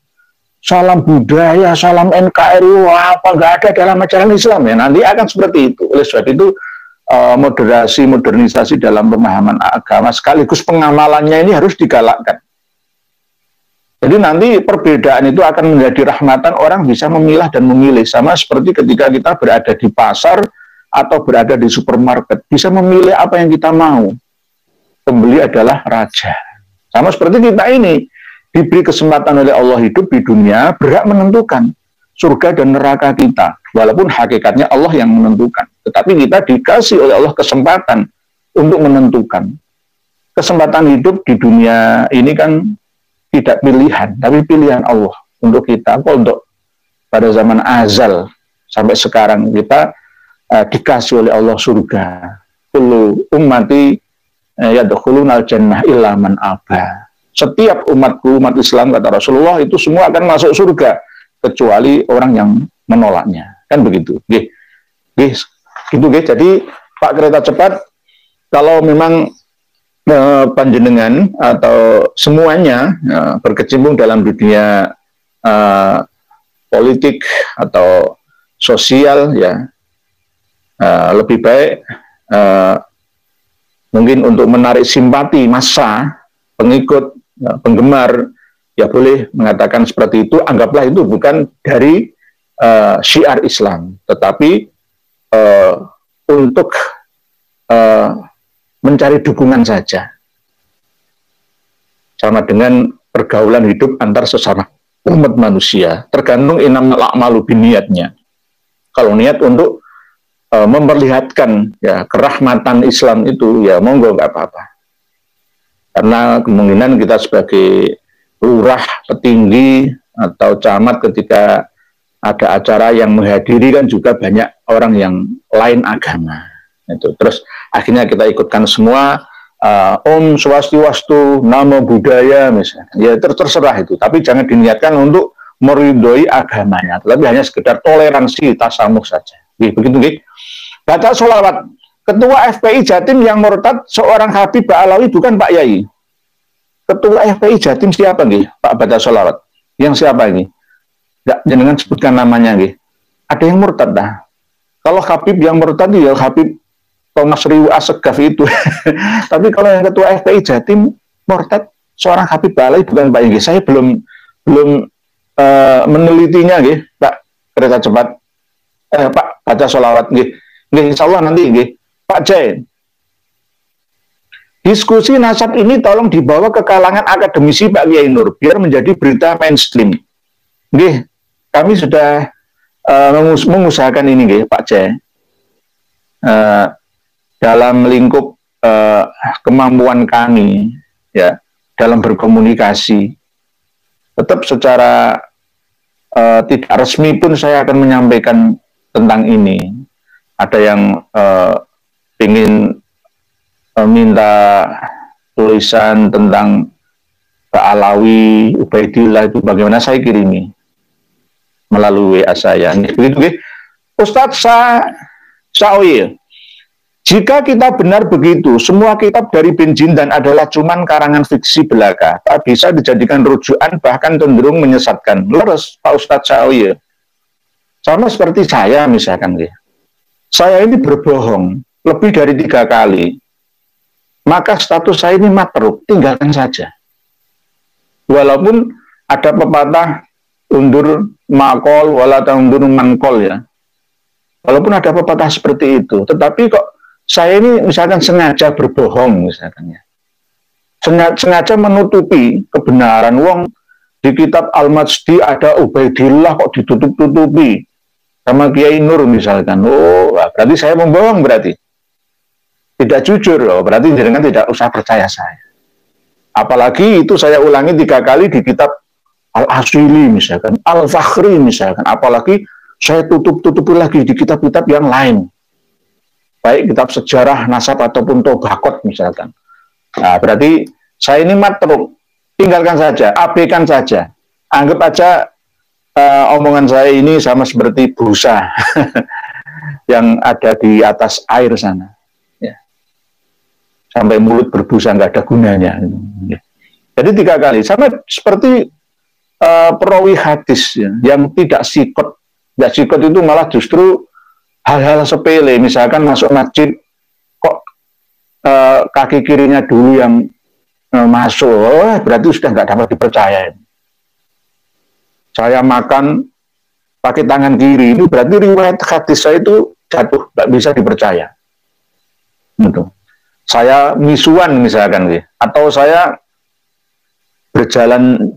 salam budaya, salam NKRI, apa nggak ada dalam ajaran Islam, ya. Nanti akan seperti itu. Oleh sebab itu modernisasi dalam pemahaman agama sekaligus pengamalannya ini harus digalakkan. Jadi nanti perbedaan itu akan menjadi rahmatan, orang bisa memilah dan memilih. Sama seperti ketika kita berada di pasar atau berada di supermarket, bisa memilih apa yang kita mau. Pembeli adalah raja. Sama seperti kita ini, diberi kesempatan oleh Allah hidup di dunia, berhak menentukan surga dan neraka kita. Walaupun hakikatnya Allah yang menentukan. Tetapi kita dikasih oleh Allah kesempatan untuk menentukan. Kesempatan hidup di dunia ini kan tidak pilihan, tapi pilihan Allah untuk kita. Untuk pada zaman azal sampai sekarang kita dikasih oleh Allah surga. Kullu ummati yadkhulunal jannah illa man aba. Setiap umatku, umat Islam, kata Rasulullah, itu semua akan masuk surga kecuali orang yang menolaknya. Kan begitu. Gitu, Jadi Pak Kereta Cepat, kalau memang panjenengan atau semuanya berkecimpung dalam dunia politik atau sosial, ya, lebih baik mungkin untuk menarik simpati massa pengikut, penggemar, ya boleh mengatakan seperti itu. Anggaplah itu bukan dari syiar Islam, tetapi untuk mencari dukungan saja, sama dengan pergaulan hidup antar sesama umat manusia. Tergantung innamal a'malu binniyatnya. Kalau niat untuk memperlihatkan, ya, kerahmatan Islam itu, ya monggo, nggak apa-apa. Karena kemungkinan kita sebagai lurah, petinggi atau camat, ketika ada acara yang menghadiri kan juga banyak orang yang lain agama. Itu. Terus akhirnya kita ikutkan semua, Om Swastiastu, nama budaya misalnya, ya terserah itu. Tapi jangan diniatkan untuk meridhoi agamanya, tetapi hanya sekedar toleransi, tasamuh saja. Begitu. Baca sholawat. Ketua FPI Jatim yang murtad seorang Habib Ba'alawi, bukan Pak Yai. Ketua FPI Jatim siapa nih? Pak baca sholawat. Yang siapa ini? Nggak, jangan sebutkan namanya nih. Ada yang murtad dah. Kalau Habib yang murtad, ya Habib Thomas Riwu Assegaf itu. Tapi kalau yang ketua FPI Jatim murtad seorang Habib Ba'alawi, bukan Pak Yai. Saya belum menelitinya, nggih, Pak Kereta Cepat. Pak baca sholawat, nggih. Insya Allah nanti, nggih. Pak Jai, diskusi nasab ini tolong dibawa ke kalangan akademisi Pak Kiai Nur, biar menjadi berita mainstream. Nggih, kami sudah mengusahakan ini, nggih, Pak Jai. Dalam lingkup kemampuan kami, ya, dalam berkomunikasi, tetap secara tidak resmi pun saya akan menyampaikan tentang ini. Ada yang ingin minta tulisan tentang Pak Alawi, Ubaidillah itu bagaimana saya kirimi melalui WA saya. Begitu, Ustadz Saoye, jika kita benar begitu, semua kitab dari bin Jindan adalah cuman karangan fiksi belaka, tak bisa dijadikan rujukan, bahkan cenderung menyesatkan. Leres, Pak Ustadz Saoye. Sama seperti saya misalkan, saya ini berbohong lebih dari 3 kali, maka status saya ini matruk, tinggalkan saja. Walaupun ada pepatah undur makol, wala undur mankol ya. Walaupun ada pepatah seperti itu, tetapi kok saya ini misalkan sengaja berbohong misalkan ya. Sengaja menutupi kebenaran. Wong di kitab Al-Majdi ada Ubaidillah kok ditutup-tutupi sama Kiai Nur misalkan. Oh, berarti saya membohong berarti. Tidak jujur, oh, berarti jenengan tidak usah percaya saya. Apalagi itu saya ulangi 3 kali di kitab Al-Asili misalkan, Al-Fakhri misalkan, apalagi saya tutup-tutupi lagi di kitab-kitab yang lain. Baik kitab sejarah, nasab ataupun tobakot misalkan. Nah, berarti saya ini matruk, tinggalkan saja, abaikan saja. Anggap aja omongan saya ini sama seperti busa yang ada di atas air sana. Ya. Sampai mulut berbusa nggak ada gunanya. Ya. Jadi 3 kali, sama seperti perawi hadis ya, yang tidak sikot. Tidak sikot itu malah justru hal-hal sepele, misalkan masuk masjid kok kaki kirinya dulu yang masuk, berarti sudah nggak dapat dipercaya. Saya makan pakai tangan kiri, itu berarti riwayat hadis saya itu jatuh, nggak bisa dipercaya. Gitu. Saya misuan misalkan, atau saya berjalan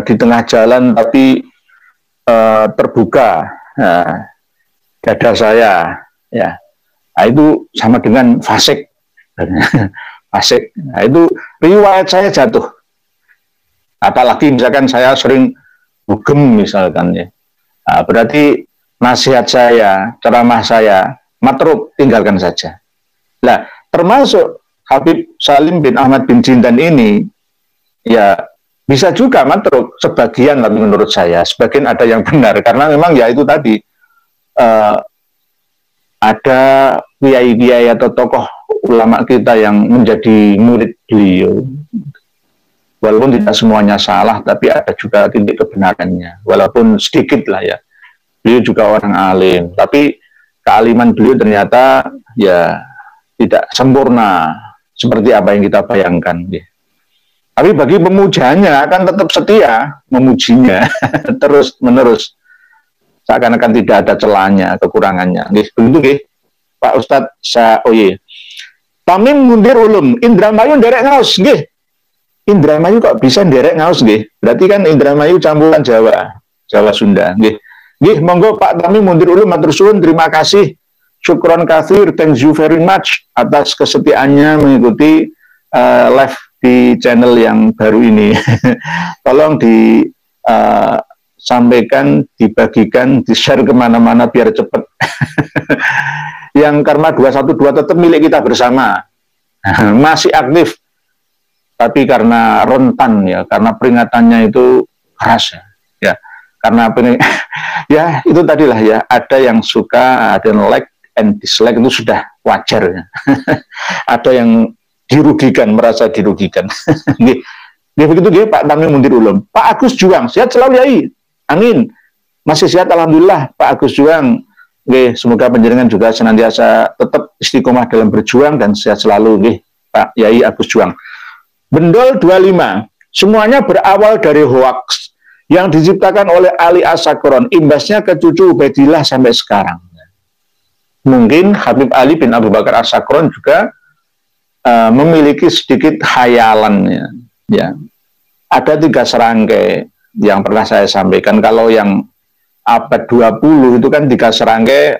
di tengah jalan tapi terbuka. Dada saya, ya, nah, itu sama dengan fasik, fasik. Nah, itu riwayat saya jatuh. Apalagi misalkan saya sering bugem misalkan ya, nah, berarti nasihat saya, ceramah saya, matruk, tinggalkan saja. Nah, termasuk Habib Salim bin Ahmad bin Jindan ini, ya bisa juga matruk, sebagian tapi menurut saya, sebagian ada yang benar, karena memang ya itu tadi. Ada kiai-kiai atau tokoh ulama kita yang menjadi murid beliau, walaupun tidak semuanya salah, tapi ada juga titik kebenarannya, walaupun sedikit lah ya. Beliau juga orang alim, tapi kealiman beliau ternyata ya tidak sempurna seperti apa yang kita bayangkan. Tapi bagi pemujanya akan tetap setia memujinya terus menerus. Seakan-akan tidak ada celahnya, kekurangannya. Begitu, Pak Ustadz Saoye. Tamim mundir ulum, Indramayu nderek ngaus, Indramayu kok bisa nderek ngaus, Berarti kan Indramayu campuran Jawa Sunda, monggo Pak Tamim mundir ulum, matur suwun, terima kasih, syukron katsir, thank you very much atas kesetiaannya mengikuti live di channel yang baru ini. Tolong di sampaikan, dibagikan, di-share kemana-mana biar cepat. Yang Karma 212 tetap milik kita bersama. Masih aktif. Tapi karena rentan ya, karena peringatannya itu keras ya. Karena ya itu tadilah ya, ada yang suka, ada yang like and dislike, itu sudah wajar ya. Ada yang dirugikan, merasa dirugikan. Begitu Pak Tamim mundir ulum. Pak Agus Juang, sehat selalu Yai. Amin. Masih sehat alhamdulillah Pak Agus Juang. Semoga panjenengan juga senantiasa tetap istiqomah dalam berjuang dan sehat selalu Pak Yai Agus Juang. Bendol 25. Semuanya berawal dari hoaks yang diciptakan oleh Ali As-Sakron, imbasnya ke cucu Ubaidillah sampai sekarang. Mungkin Habib Ali bin Abu Bakar As-Sakron juga memiliki sedikit khayalan ya. Ada 3 serangkai yang pernah saya sampaikan. Kalau yang abad 20 itu kan 3 serangkai,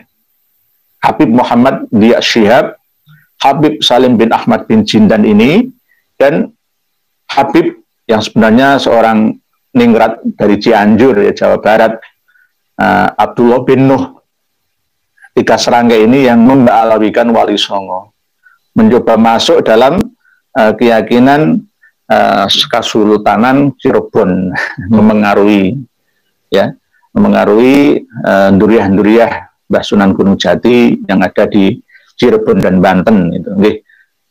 Habib Muhammad Dia Syihab, Habib Salim bin Ahmad bin Jindan ini, dan Habib yang sebenarnya seorang ningrat dari Cianjur ya, Jawa Barat, Abdullah bin Nuh. 3 serangkai ini yang memba'alawikan Wali Songo, mencoba masuk dalam keyakinan Kesultanan Cirebon memengaruhi nduriah-nduriah Mbah Sunan Gunung Jati yang ada di Cirebon dan Banten itu.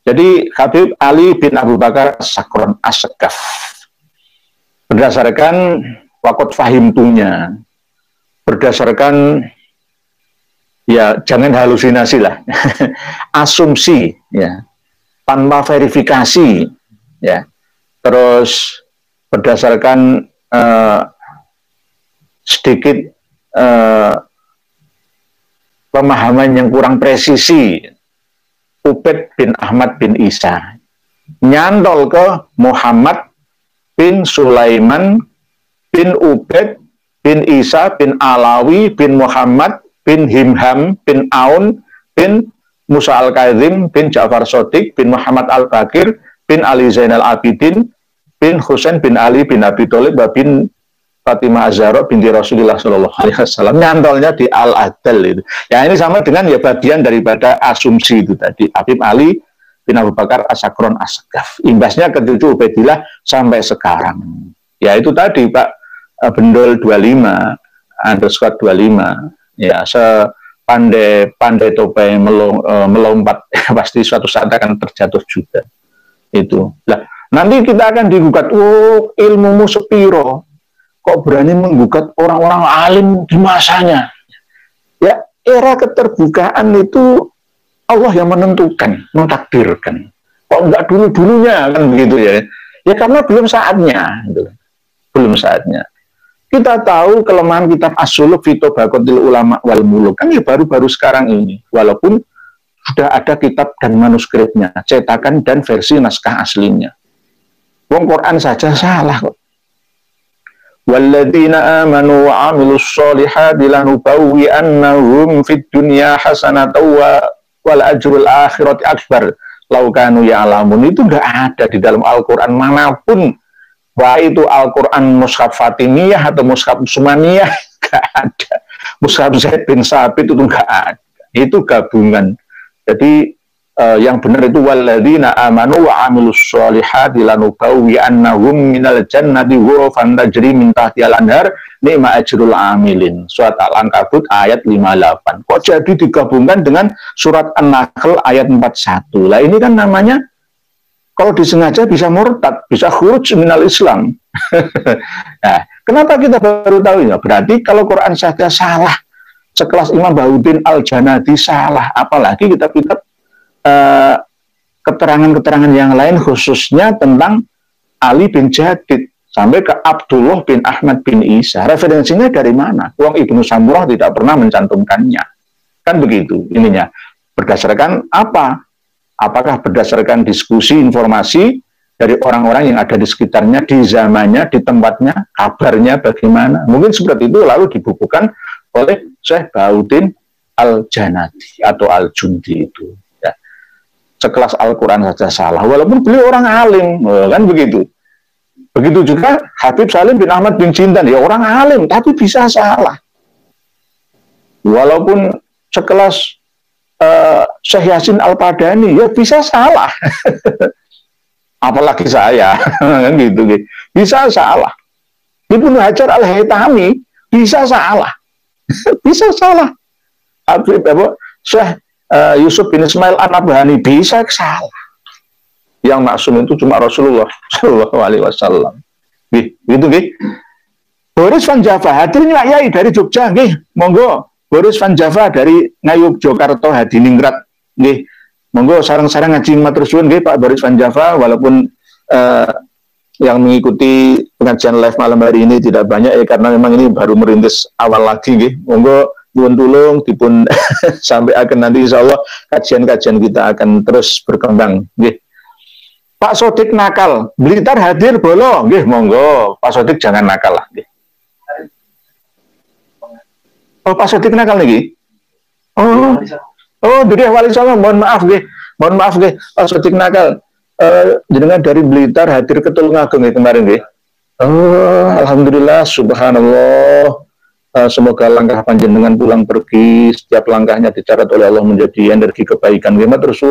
Jadi Habib Ali bin Abu Bakar Sakron As-Segaf berdasarkan wakot fahimtunya, berdasarkan ya jangan halusinasi lah, asumsi ya, tanpa verifikasi ya. Terus berdasarkan sedikit pemahaman yang kurang presisi, Ubaid bin Ahmad bin Isa nyantol ke Muhammad bin Sulaiman bin Ubaid bin Isa bin Alawi bin Muhammad bin Himham bin Aun bin Musa Al-Kazim bin Ja'far Shodiq bin Muhammad Al-Bakir bin Ali Zainal Abidin bin Husain bin Ali bin Abi Thalib bin Fatimah Az-Zahra binti Rasulullah Shallallahu Alaihi Wasallam, nyantolnya di Al-Adal itu. Ya ini sama dengan ya bagian daripada asumsi itu tadi. Habib Ali bin Abu Bakar As-Sakron As-Segaf. Imbasnya ke cucu Ubaidillah sampai sekarang. Ya itu tadi Pak Bendol 25_25. Ya sepandai topai melompat pasti suatu saat akan terjatuh juga. Itu. Lah, nanti kita akan digugat, ilmumu sepiro, kok berani menggugat orang-orang alim di masanya. Ya, era keterbukaan itu Allah yang menentukan, mentakdirkan. Kok enggak dulu-dulunya kan begitu ya. Ya karena belum saatnya gitu. Belum saatnya. Kita tahu kelemahan kitab As-Suluk fi Tabaqatil Ulama wal Muluk kan ya baru-baru sekarang ini. Walaupun sudah ada kitab dan manuskripnya, cetakan dan versi naskah aslinya. Wong Quran saja salah kok. Walladzina amanu wa 'amilus sholihati lanubawwi'annahum fid dunya hasanatan wal ajrul akhirati akbar law kanu ya'lamun. Itu enggak ada di dalam Al-Qur'an manapun. Baik itu Al-Quran Mushaf Fatimiyah atau Mushaf Utsmaniyah, enggak ada. Mushaf Zaid bin Sabit itu enggak ada. Itu gabungan. Jadi yang benar itu walladzina amanu wa 'amilus sholihati lanubawwi'annahum minal jannati ghurafan tajri min tahtihal anhar ni'ma ajrul amilin. Surat Al-Ankabut ayat 58. Kok jadi digabungkan dengan surat An-Nahl ayat 41? Lah ini kan namanya kalau disengaja bisa murtad, bisa khuruj minal Islam. Nah, kenapa kita baru tahu ya? Berarti kalau Quran saja salah, sekelas Imam Bahuddin Al-Janadi salah, apalagi kitab-kitab keterangan-keterangan yang lain khususnya tentang Ali bin Jadid sampai ke Abdullah bin Ahmad bin Isa. Referensinya dari mana? Wong Ibnu Samurah tidak pernah mencantumkannya. Kan begitu ininya. Berdasarkan apa? Apakah berdasarkan diskusi informasi dari orang-orang yang ada di sekitarnya, di zamannya, di tempatnya, kabarnya bagaimana? Mungkin seperti itu lalu dibukukan oleh Syekh Bahuddin Al-Janadi atau Al-Jundi itu. Ya. Sekelas Al-Quran saja salah, walaupun beliau orang alim, kan begitu. Begitu juga Habib Salim bin Ahmad bin Jintan, ya orang alim, tapi bisa salah. Walaupun sekelas Syekh Yasin Al-Padani, ya bisa salah. Apalagi saya, kan gitu. Bisa salah. Ibnu Hajar Al-Haytami bisa salah. Bisa salah. Syekh Yusuf bin Ismail An-Nabhani bisa salah. Yang maksum itu cuma Rasulullah Shallallahu Alaihi Wasallam. Gitu, Boris Van Java hadirnya Yai dari Jogja, monggo. Boris Van Java dari Ngayuk Jogarta Hadiningrat, monggo sarang-sarang ngaji matur suwun Pak Boris Van Java, walaupun yang mengikuti pengajian live malam hari ini tidak banyak ya karena memang ini baru merintis awal lagi monggo nyuwun tulung dipun sampai akan nanti insyaallah kajian-kajian kita akan terus berkembang Pak Shodiq nakal, Blitar hadir bolo monggo Pak Shodiq jangan nakal lah Oh Pak Shodiq nakal nih Duriah Wali Songo, mohon maaf Pak Shodiq nakal jenengan dari Blitar hadir ke Tulungagung kemarin Alhamdulillah subhanallah semoga langkah panjenengan pulang pergi setiap langkahnya dicatat oleh Allah menjadi energi kebaikan. Gimana terus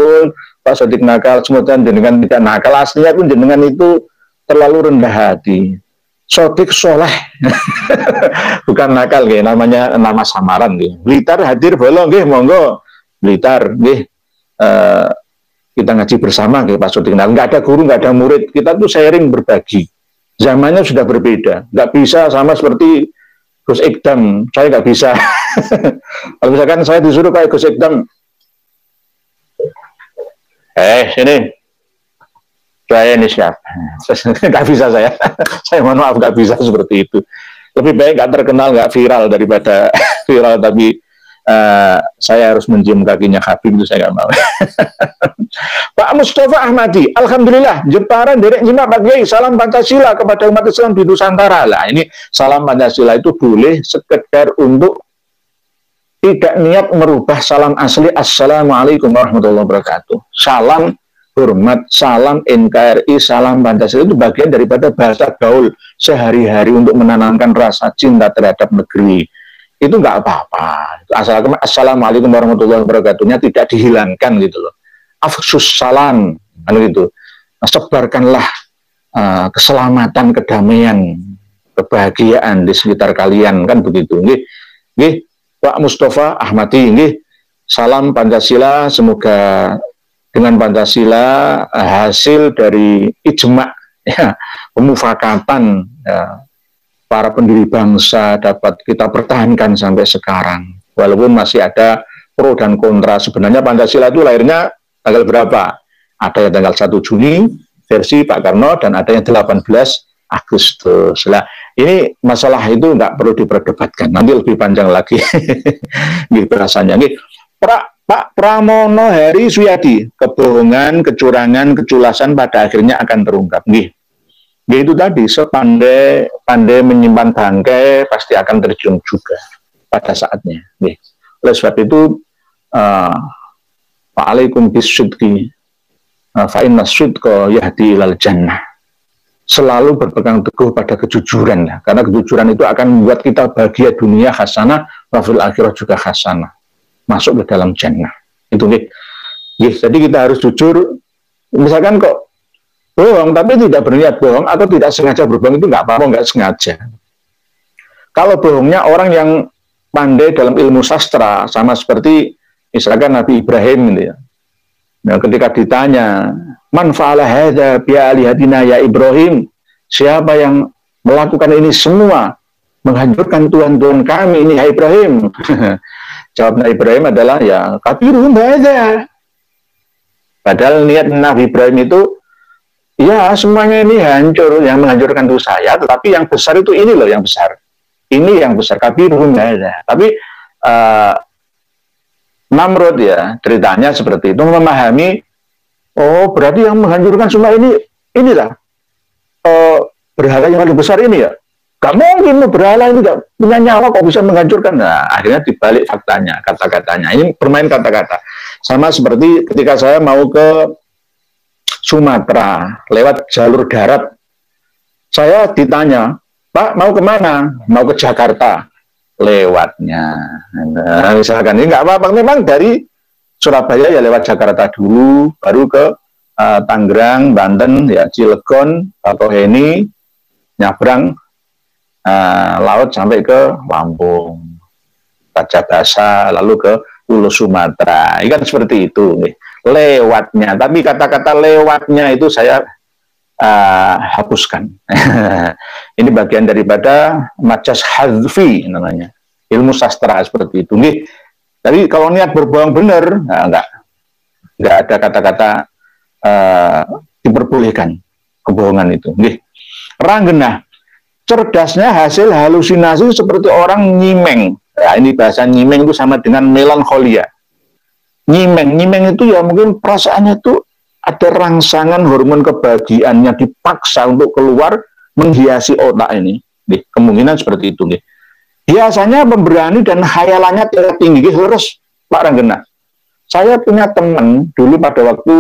Pak Sodik nakal, semoga jenengan tidak nakal. Aslinya pun jenengan itu terlalu rendah hati. Sodik soleh, bukan nakal, gitu. Namanya nama samaran. Gitu. Blitar hadir bolong, gitu. Monggo. Blitar, gitu. Kita ngaji bersama, gitu, Pak Sodik. Nah, nggak ada guru, nggak ada murid. Kita tuh sharing, berbagi. Zamannya sudah berbeda. Nggak bisa sama seperti Gus Ikdam, saya nggak bisa. Kalau misalkan saya disuruh kayak Gus Ikdam, sini, saya ini siap. Nggak bisa saya. Saya mohon maaf nggak bisa seperti itu. Lebih baik nggak terkenal, nggak viral daripada viral tapi saya harus mencium kakinya Habib, itu saya nggak mau. Pak Mustafa Ahmadi, alhamdulillah Jepara derek nyimak Pak Kiai, salam Pancasila kepada umat Islam di Nusantara. Lah ini salam Pancasila itu boleh sekedar untuk tidak niat merubah salam asli Assalamualaikum warahmatullahi wabarakatuh. Salam hormat, salam NKRI, salam Pancasila itu bagian daripada bahasa gaul sehari-hari untuk menanamkan rasa cinta terhadap negeri. Itu nggak apa-apa. Asalkan Assalamualaikum warahmatullahi wabarakatuhnya tidak dihilangkan gitu loh. Afsus salam, kan gitu. Sebarkanlah keselamatan, kedamaian, kebahagiaan di sekitar kalian, kan begitu. Nggih, Pak Mustafa Ahmadi, nggih. Salam Pancasila, semoga dengan Pancasila hasil dari ijma, ya, pemufakatan, ya, para pendiri bangsa dapat kita pertahankan sampai sekarang. Walaupun masih ada pro dan kontra. Sebenarnya Pancasila itu lahirnya tanggal berapa? Ada yang tanggal 1 Juni versi Pak Karno dan ada yang 18 Agustus. Nah, ini masalah itu nggak perlu diperdebatkan. Nanti lebih panjang lagi. Gitu rasanya. Nih, Pak Pramono Heri Suyadi, kebohongan, kecurangan, keculasan pada akhirnya akan terungkap. Nih. Itu tadi, sepandai menyimpan bangkai pasti akan terjun juga pada saatnya. Nih. Oleh sebab itu, Wa'alaikum bisyidqi fa'inna syidqa yahdi ilal jannah. Selalu berpegang teguh pada kejujuran, ya. Karena kejujuran itu akan membuat kita bahagia dunia hasanah, wafil akhirah juga hasanah. Masuk ke dalam jannah. Itu nih. Jadi kita harus jujur. Misalkan kok bohong, tapi tidak berniat bohong atau tidak sengaja berbohong itu nggak apa-apa, nggak sengaja. Kalau bohongnya orang yang pandai dalam ilmu sastra, sama seperti misalkan Nabi Ibrahim, gitu ya. Nah, ketika ditanya, man fa'ala hadza bi alihatina ya Ibrahim, siapa yang melakukan ini semua, menghancurkan Tuhan-Tuhan kami ini ya Ibrahim? Jawabnya Ibrahim adalah ya kabirun hadza. Padahal niat Nabi Ibrahim itu ya semuanya ini hancur, yang menghancurkan itu saya, tetapi yang besar itu ini loh yang besar. Ini yang besar, kabirun hadza. Tapi Namrud ya ceritanya seperti itu, memahami, oh berarti yang menghancurkan semua ini inilah berhala yang paling besar ini ya. Gak mungkin berhala ini gak punya nyawa kok bisa menghancurkan. Nah akhirnya dibalik faktanya, kata-katanya. Ini bermain kata-kata. Sama seperti ketika saya mau ke Sumatera lewat jalur darat, saya ditanya, Pak mau kemana? Mau ke Jakarta. Lewatnya. Nah, misalkan ini nggak apa-apa, memang dari Surabaya ya lewat Jakarta dulu, baru ke Tangerang, Banten, ya Cilegon, Bakauheni, nyabrang laut sampai ke Lampung, Rajabasa, lalu ke Hulu Sumatera. Ini kan seperti itu, nih. Lewatnya. Tapi kata-kata lewatnya itu saya hapuskan. Ini bagian daripada majas hadfi namanya, ilmu sastra seperti itu. Nih, tapi kalau niat berbohong benar, nah, enggak ada kata-kata diperbolehkan kebohongan itu. Nih, Ranggena, cerdasnya hasil halusinasi seperti orang nyimeng. Ya, ini bahasa nyimeng itu sama dengan melankolia. Nyimeng itu ya mungkin perasaannya itu ada rangsangan hormon kebahagiaannya dipaksa untuk keluar menghiasi otak ini. Nih, kemungkinan seperti itu. Nih. Biasanya pemberani dan khayalannya tingkat tinggi. Terus Pak Ranggena, saya punya teman dulu pada waktu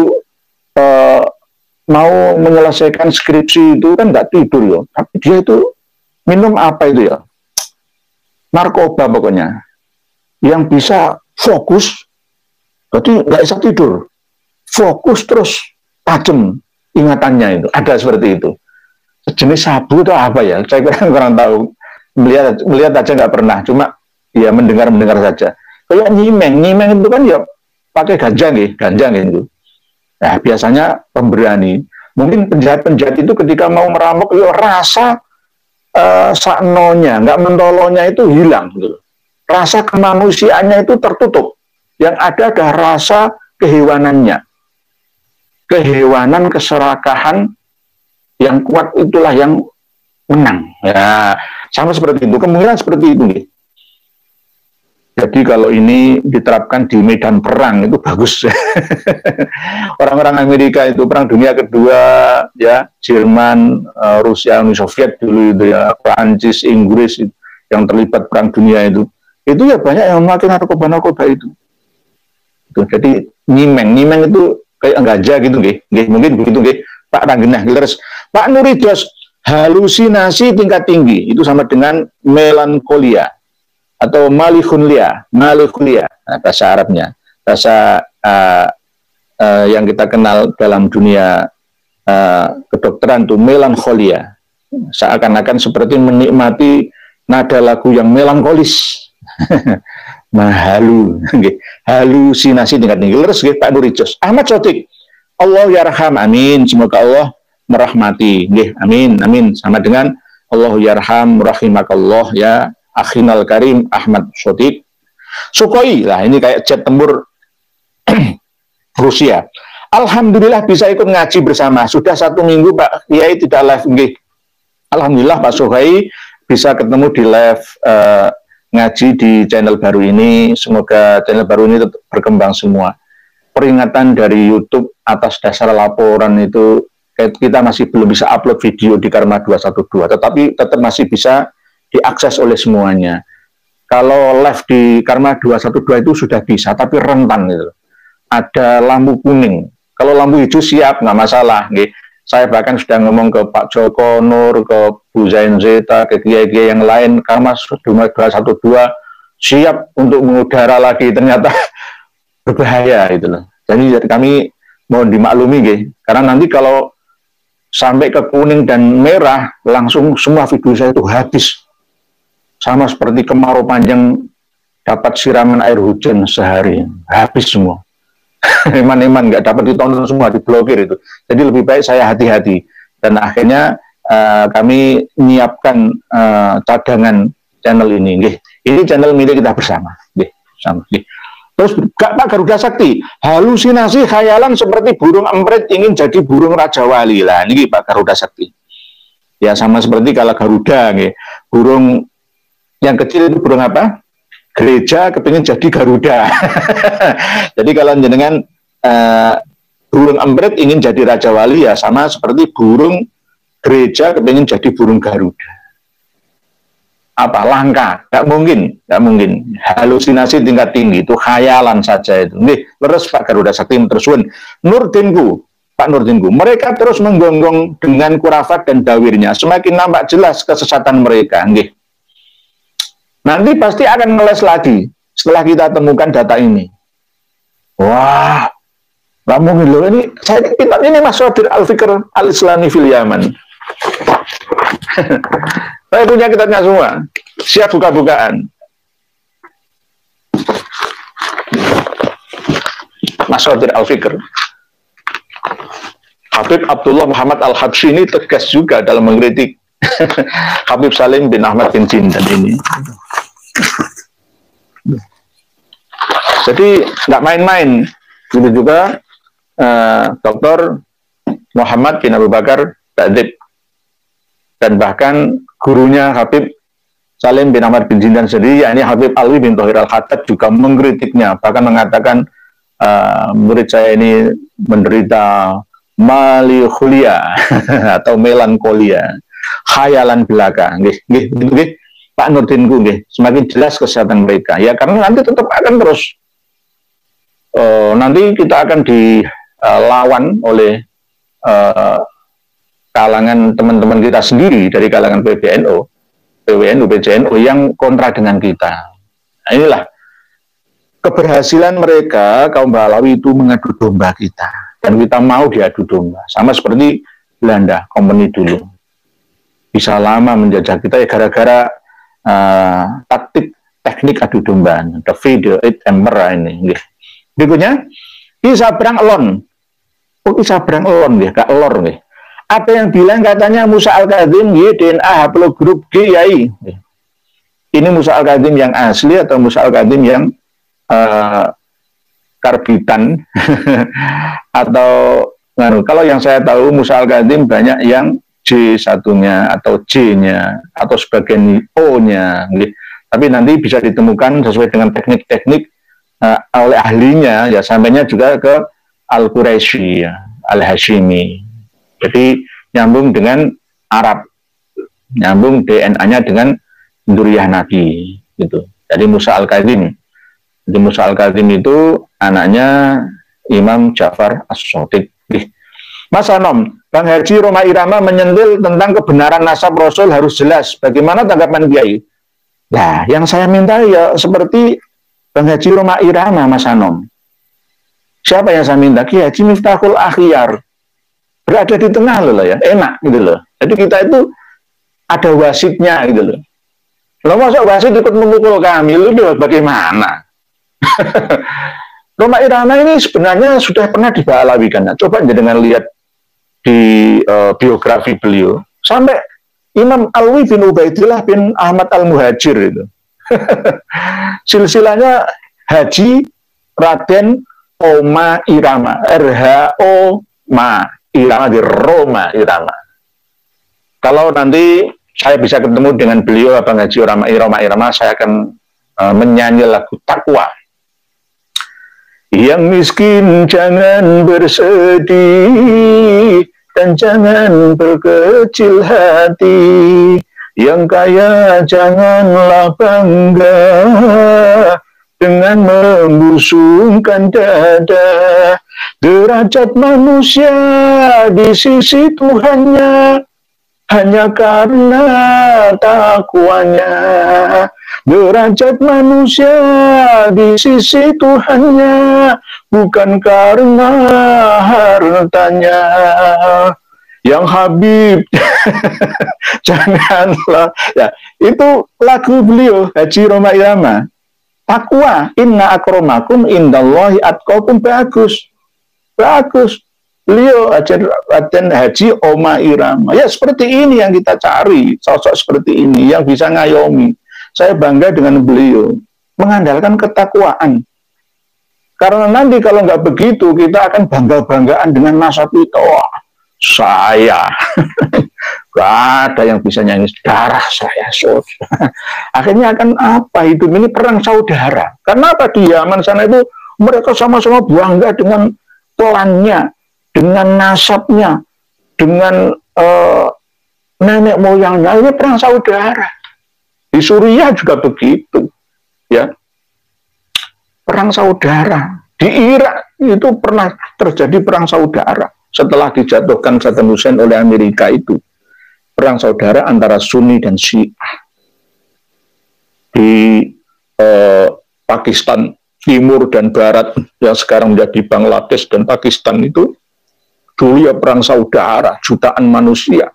mau menyelesaikan skripsi itu kan nggak tidur ya. Tapi dia itu minum apa itu ya? narkoba pokoknya, yang bisa fokus, berarti nggak bisa tidur, fokus terus tajam ingatannya itu, ada seperti itu. Jenis sabu itu apa ya? Saya kurang tahu. Melihat aja nggak pernah, cuma ya mendengar saja. Kayak nyimeng itu kan ya pakai ganja gitu. Nah, biasanya pemberani, mungkin penjahat itu ketika mau merampok, ya rasa saknonya, nggak mentolonya itu hilang gitu. Rasa kemanusiaannya itu tertutup. Yang ada rasa kehewanannya. Kehewanan, keserakahan yang kuat itulah yang menang. Ya, sama seperti itu. Kemungkinan seperti itu nih. Jadi kalau ini diterapkan di medan perang itu bagus. Orang-orang Amerika itu perang dunia kedua, ya Jerman, Rusia, Uni Soviet dulu itu ya, Prancis, Inggris itu, yang terlibat perang dunia itu ya banyak yang memakai narkoba itu. Jadi nyimeng itu kayak ganja gitu, mungkin begitu, Pak Ranggenah. Terus Pak Nuridos, halusinasi tingkat tinggi itu sama dengan melankolia atau malikulia, nah, bahasa Arabnya, bahasa yang kita kenal dalam dunia kedokteran itu melankolia, seakan-akan seperti menikmati nada lagu yang melankolis. Mahalu, halusinasi tingkat tinggi. Terus Pak Nuridos, Ahmad Sotik, Allah yarham, amin, semoga Allah merahmati, amin, sama dengan Allah yarham rahimakallah, ya akhinal karim Ahmad Sotik. Sukhoi, lah ini kayak jet tempur Rusia. Alhamdulillah bisa ikut ngaji bersama. Sudah 1 minggu Pak Kiai tidak live. Alhamdulillah Pak Sukhoi bisa ketemu di live ngaji di channel baru ini. Semoga channel baru ini tetap berkembang semua. Peringatan dari YouTube atas dasar laporan itu, kita masih belum bisa upload video di Karma 212, tetapi tetap masih bisa diakses oleh semuanya. Kalau live di Karma 212 itu sudah bisa, tapi rentan gitu. Ada lampu kuning. Kalau lampu hijau siap, nggak masalah. Saya bahkan sudah ngomong ke Pak Joko Nur, ke Bu Zain Zeta, ke kiai-kiai yang lain, Karma 212 siap untuk mengudara lagi. Ternyata berbahaya gitu loh. Jadi kami mohon dimaklumi, karena nanti kalau sampai ke kuning dan merah, langsung semua video saya itu habis. Sama seperti kemarau panjang dapat siraman air hujan sehari, habis semua. Eman-eman nggak dapat ditonton semua, diblokir itu. Jadi lebih baik saya hati-hati. Dan akhirnya kami menyiapkan cadangan channel ini. Ini channel milik kita bersama. Terus Pak Garuda Sakti, halusinasi khayalan seperti burung emprit ingin jadi burung Raja Wali. Lah ini Pak Garuda Sakti. Ya sama seperti kalau Garuda, burung yang kecil itu burung apa? Gereja kepingin jadi Garuda. Jadi kalau jenengan burung emprit ingin jadi Raja Wali, ya sama seperti burung gereja kepingin jadi burung Garuda. Apa langka? Nggak mungkin. Halusinasi tingkat tinggi itu khayalan saja itu. Terus Pak Garuda Sakti tersuun. Pak Nurdinku, mereka terus menggonggong dengan kurafat dan dawirnya. Semakin nampak jelas kesesatan mereka. Nanti pasti akan ngeles lagi setelah kita temukan data ini. Wah, nggak mungkin loh. Ini Mas Sodir Al-Fikr Al-Islami fil Yaman. Saya punya kitabnya semua. Siap buka-bukaan. Mas Sodir Al-Fikr. Habib Abdullah Muhammad Al-Habsyi ini tegas juga dalam mengkritik Habib Salim bin Ahmad bin Jindan ini. Jadi nggak main-main. Itu juga Dr. Muhammad bin Abu Bakar Ba'dib, dan bahkan gurunya Habib Salim bin Ahmad bin Jindan sendiri, yakni Habib Alwi bin Thohir Al-Khattab, juga mengkritiknya, bahkan mengatakan murid saya ini menderita malikulia atau melankolia, khayalan belaka. Pak Nurdinku, semakin jelas kesehatan mereka. Ya karena nanti tetap akan terus. Nanti kita akan dilawan oleh kalangan teman-teman kita sendiri dari kalangan PBNU. PWNU, PJNU yang kontra dengan kita. Nah, inilah keberhasilan mereka, kaum Pahlawi itu mengadu domba kita. Dan kita mau diadu domba. Sama seperti Belanda, kompeni dulu. Bisa lama menjajah kita ya gara-gara taktik teknik adu domba. The video it emperor ini. Berikutnya, bisa berang elon. Oh, bisa berang elon ya, gak elor nih. Ada yang bilang katanya Musa Al-Kadzim DNA haplogrup G yai. Ini Musa Al-Kadzim yang asli atau Musa Al-Kadzim yang karbitan atau kalau yang saya tahu Musa Al-Kadzim banyak yang J1-nya atau J-nya atau sebagian O-nya. Tapi nanti bisa ditemukan sesuai dengan teknik-teknik oleh ahlinya, ya sampainya juga ke Al-Quraisy, ya, Al-Hashimi. Jadi nyambung dengan Arab, nyambung DNA-nya dengan Dzurriyyah Nabi, gitu. Jadi Musa Al-Kadzim. Jadi Musa Al-Kadzim itu anaknya Imam Ja'far As-Shadiq. Mas Anom, Bang Haji Roma Irama menyentil tentang kebenaran nasab Rasul harus jelas. Bagaimana tanggapan Kiai? Nah, yang saya minta ya seperti Bang Haji Roma Irama, Mas Anom. Siapa yang saya minta? Kiai Haji Miftahul Akhyar. Berada di tengah loh ya, enak gitu loh. Jadi kita itu ada wasitnya gitu loh. Loh masa wasit ikut memukul kami, lu bagaimana? Roma Irama ini sebenarnya sudah pernah dibalawikan. Coba dengan lihat di biografi beliau. Sampai Imam Alwi bin Ubaidillah bin Ahmad Al-Muhajir itu. Silsilahnya Haji Raden Oma Irama. R-H-O Ma Irama di Roma Irama. Kalau nanti saya bisa ketemu dengan beliau Abang Haji Roma Irama, saya akan menyanyi lagu Takwa. Yang miskin jangan bersedih dan jangan berkecil hati. Yang kaya janganlah bangga dengan membusungkan dada. Derajat manusia di sisi Tuhannya hanya karena takwanya. Derajat manusia di sisi Tuhannya bukan karena hartanya. Yang Habib janganlah ya, itu lagu beliau Haji Roma Irama. Takwa, inna akromakum indallahi atqakum, bagus. Bagus. Beliau Raden Haji Oma Irama. Ya seperti ini yang kita cari, sosok seperti ini yang bisa ngayomi. Saya bangga dengan beliau, mengandalkan ketakwaan. Karena nanti kalau nggak begitu, kita akan bangga-banggaan dengan nasab itu. Oh, saya. Gak ada yang bisa nyanyi darah saya. Akhirnya akan apa itu? Ini perang saudara. Karena apa di Yaman sana itu mereka sama-sama bangga dengan klannya, dengan nasabnya, dengan nenek moyangnya. Ini perang saudara. Di Suriah juga begitu, ya, perang saudara. Di Irak itu pernah terjadi perang saudara setelah dijatuhkan Saddam Hussein oleh Amerika itu. Perang saudara antara Sunni dan Syiah. Di Pakistan Timur dan Barat yang sekarang menjadi Bangladesh dan Pakistan itu dulu ya perang saudara, jutaan manusia.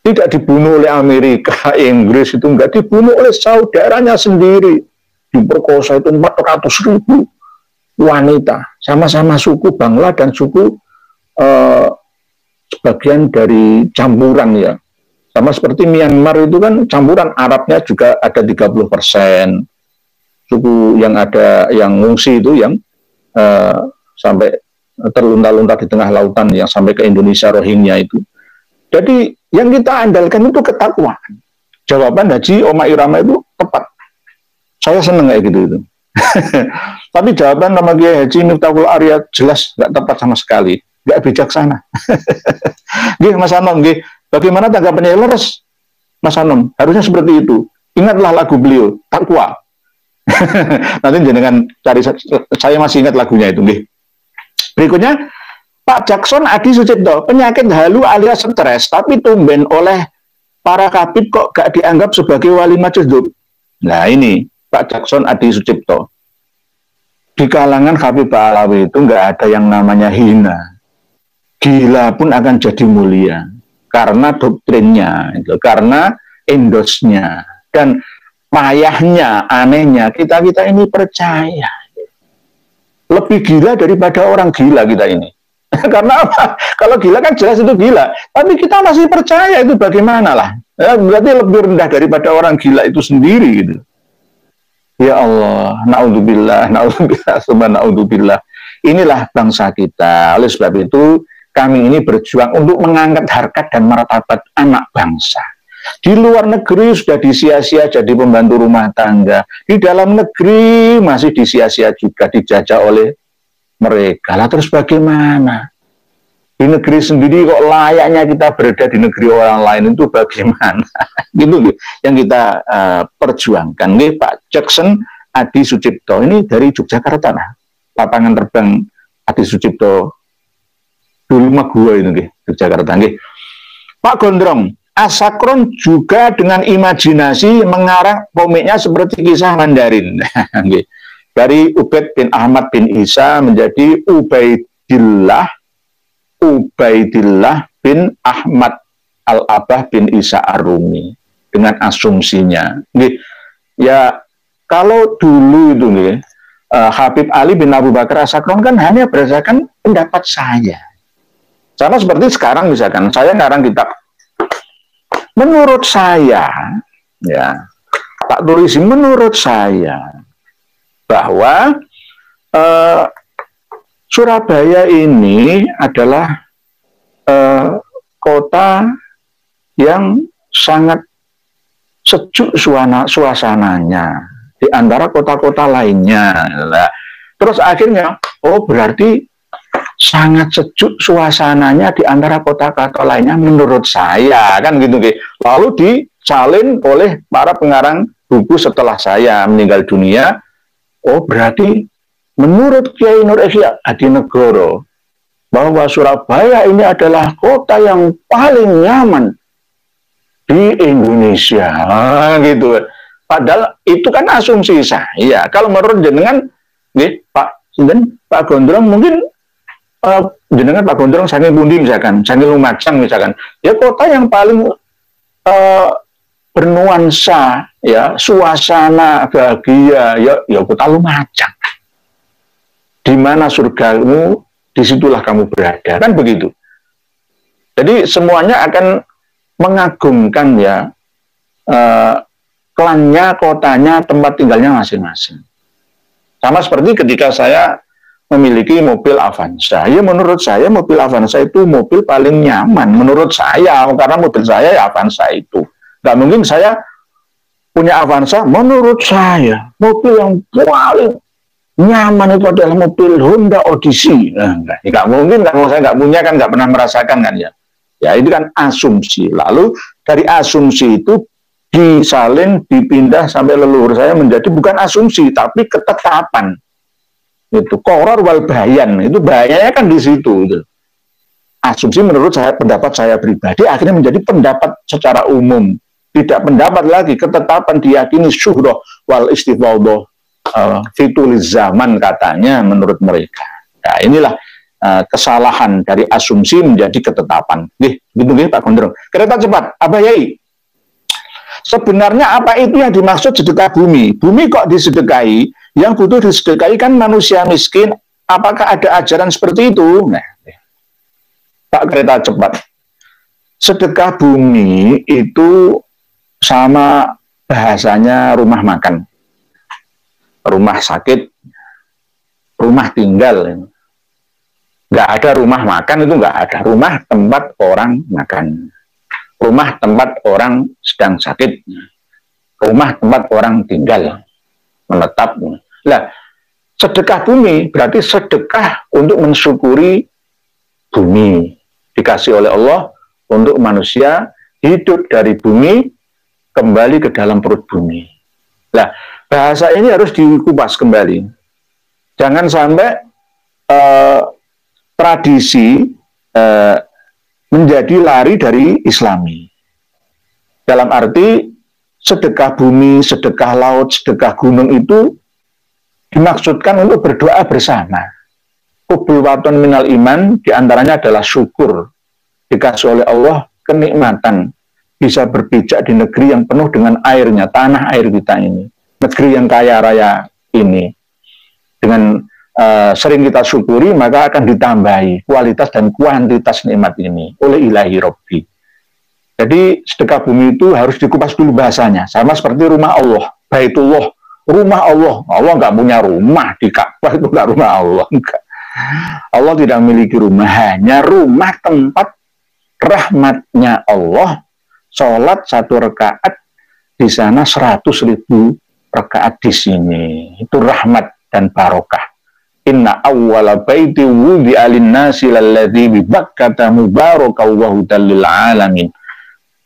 Tidak dibunuh oleh Amerika, Inggris, itu enggak, dibunuh oleh saudaranya sendiri. Diperkosa itu 400.000 wanita, sama-sama suku Bangla dan suku sebagian dari campuran ya. Sama seperti Myanmar itu kan campuran Arabnya juga ada 30%. Suku yang ada yang ngungsi itu yang sampai terlunta-lunta di tengah lautan yang sampai ke Indonesia, Rohingya itu. Jadi yang kita andalkan itu ketakwaan. Jawaban Haji Oma Irama itu tepat. Saya seneng kayak gitu itu. Tapi jawaban nama Kiai Haji Miftahul Arya jelas nggak tepat sama sekali, nggak bijaksana. Gih, Mas Anom, gih, bagaimana tanggapannya? Leres, Mas Anom, harusnya seperti itu. Ingatlah lagu beliau, Takwa. Nanti dengan cari, saya masih ingat lagunya itu. Gih. Berikutnya, Pak Jackson Adi Sucipto, penyakit halu alias stres, tapi tumben oleh para kabid kok gak dianggap sebagai wali majelis? Nah ini Pak Jackson Adi Sucipto. Di kalangan Habib Alawi itu nggak ada yang namanya hina. Gila pun akan jadi mulia karena doktrinnya, itu, karena endosnya, dan payahnya, anehnya kita ini percaya lebih gila daripada orang gila kita ini. Karena apa? Kalau gila kan jelas itu gila, tapi kita masih percaya, itu bagaimana lah? Ya, berarti lebih rendah daripada orang gila itu sendiri gitu. Ya Allah, naudzubillah, naudzubillah. Inilah bangsa kita. Oleh sebab itu, kami ini berjuang untuk mengangkat harkat dan martabat anak bangsa. Di luar negeri sudah disia-sia jadi pembantu rumah tangga. Di dalam negeri masih disia-sia juga, dijajah oleh mereka. Lah terus bagaimana? Di negeri sendiri kok layaknya kita berada di negeri orang lain, itu bagaimana? Gitu yang kita perjuangkan. Nih Pak Jackson Adi Sucipto ini dari Yogyakarta, nah lapangan terbang Adi Sucipto dulu mah gua itu nih Yogyakarta. Nih Pak Gondrong, asakron juga dengan imajinasi mengarang komiknya seperti kisah Mandarin. Dari Ubaid bin Ahmad bin Isa menjadi Ubaidillah bin Ahmad Al-Abah bin Isa Ar-Rumi dengan asumsinya. Ya kalau dulu itu Habib Ali bin Abu Bakar As-Sakron kan hanya berdasarkan pendapat saya. Sama seperti sekarang misalkan saya ngarang kitab. Menurut saya, ya tak tulis menurut saya bahwa Surabaya ini adalah kota yang sangat sejuk suasananya di antara kota-kota lainnya. Terus akhirnya, oh berarti sangat sejuk suasananya di antara kota-kota lainnya menurut saya, kan gitu. Lalu disalin oleh para pengarang buku setelah saya meninggal dunia. Oh berarti menurut Kiai Nur Ihya Hadinegoro bahwa Surabaya ini adalah kota yang paling nyaman di Indonesia, gitu. Padahal itu kan asumsi saya. Kalau menurut jenengan, Pak Gondrong mungkin jenengan Pak Gondrong saking pundi misalkan, saking Lumajang misalkan, ya kota yang paling bernuansa, ya suasana bahagia, ya kota Lumajang. Di mana surgamu, disitulah kamu berada, kan begitu. Jadi semuanya akan mengagumkan ya klannya, kotanya, tempat tinggalnya masing-masing. Sama seperti ketika saya memiliki mobil Avanza, ya menurut saya mobil Avanza itu mobil paling nyaman menurut saya, karena mobil saya ya Avanza itu. Nggak mungkin saya punya Avanza, menurut saya mobil yang paling nyaman itu adalah mobil Honda Odyssey. Nah, nggak mungkin, kalau saya nggak punya kan, nggak pernah merasakan kan ya. Ya itu kan asumsi. Lalu dari asumsi itu disalin, dipindah sampai leluhur saya menjadi bukan asumsi tapi ketetapan. Itu qoror wal bayan, itu bahayanya kan di situ. Gitu. Asumsi menurut saya, pendapat saya pribadi akhirnya menjadi pendapat secara umum. Tidak pendapat lagi, ketetapan diyakini syuhroh wal istifaudoh fituliz zaman katanya menurut mereka. Nah inilah kesalahan dari asumsi menjadi ketetapan. Gitu Pak Gondrong. Kereta cepat, apa yai? Sebenarnya apa itu yang dimaksud sedekah bumi? Bumi kok disedekahi? Yang butuh disedekahi kan manusia miskin. Apakah ada ajaran seperti itu? Nah, Pak Kereta cepat. Sedekah bumi itu sama bahasanya rumah makan, rumah sakit, rumah tinggal. Nggak ada rumah makan, itu nggak ada. Rumah tempat orang makan, rumah tempat orang sedang sakit, rumah tempat orang tinggal, menetap. Nah, sedekah bumi berarti sedekah untuk mensyukuri bumi dikasih oleh Allah untuk manusia hidup dari bumi kembali ke dalam perut bumi. Nah, bahasa ini harus dikupas kembali. Jangan sampai tradisi menjadi lari dari Islami. Dalam arti sedekah bumi, sedekah laut, sedekah gunung itu dimaksudkan untuk berdoa bersama. Qubul waton minal iman diantaranya adalah syukur dikasih oleh Allah kenikmatan bisa berpijak di negeri yang penuh dengan airnya, tanah air kita ini, negeri yang kaya raya ini. Dengan sering kita syukuri, maka akan ditambahi kualitas dan kuantitas nikmat ini oleh ilahi Rabbi. Jadi sedekah bumi itu harus dikupas dulu bahasanya, sama seperti rumah Allah, Baitullah, rumah Allah. Allah nggak punya rumah di Ka'bah, itu nggak rumah Allah, enggak. Allah tidak memiliki rumah, hanya rumah tempat rahmatnya Allah. Sholat 1 rakaat di sana 100.000 rakaat di sini. Itu rahmat dan barokah. Inna awwala baiti wudi'a lin-nasi lalladzi bi Bakkata mubarakan wa hudan lil alamin.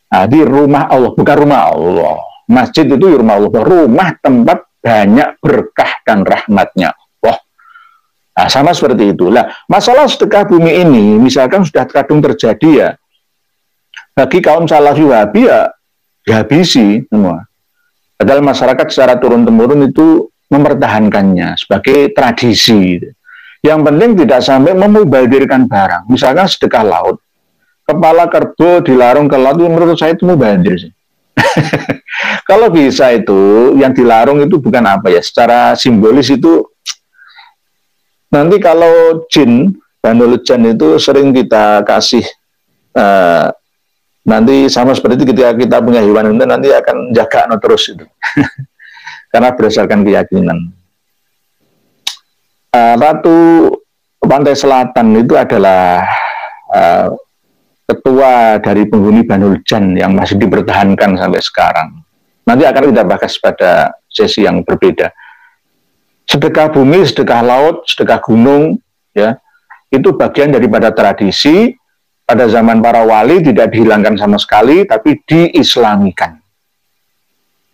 Di rumah Allah, bukan rumah Allah. Masjid itu rumah Allah, rumah tempat banyak berkah dan rahmatnya Allah. Nah, sama seperti itulah. Masalah sedekah bumi ini, misalkan sudah kadung terjadi ya, bagi kaum Salafi Wahabi ya dihabisi semua. Padahal masyarakat secara turun-temurun itu mempertahankannya sebagai tradisi. Yang penting tidak sampai memubadirkan barang. Misalkan sedekah laut, kepala kerbau dilarung ke laut, menurut saya itu mubadir sih. Kalau bisa itu, yang dilarung itu bukan apa ya, secara simbolis itu, nanti kalau jin, Banul Jan itu sering kita kasih, nanti sama seperti itu ketika kita punya hewan itu nanti akan jaga terus itu. Karena berdasarkan keyakinan. Ratu Pantai Selatan itu adalah ketua dari penghuni Banul Jan yang masih dipertahankan sampai sekarang. Nanti akan kita bahas pada sesi yang berbeda. Sedekah bumi, sedekah laut, sedekah gunung, ya, itu bagian daripada tradisi. Pada zaman para wali tidak dihilangkan sama sekali, tapi diislamikan.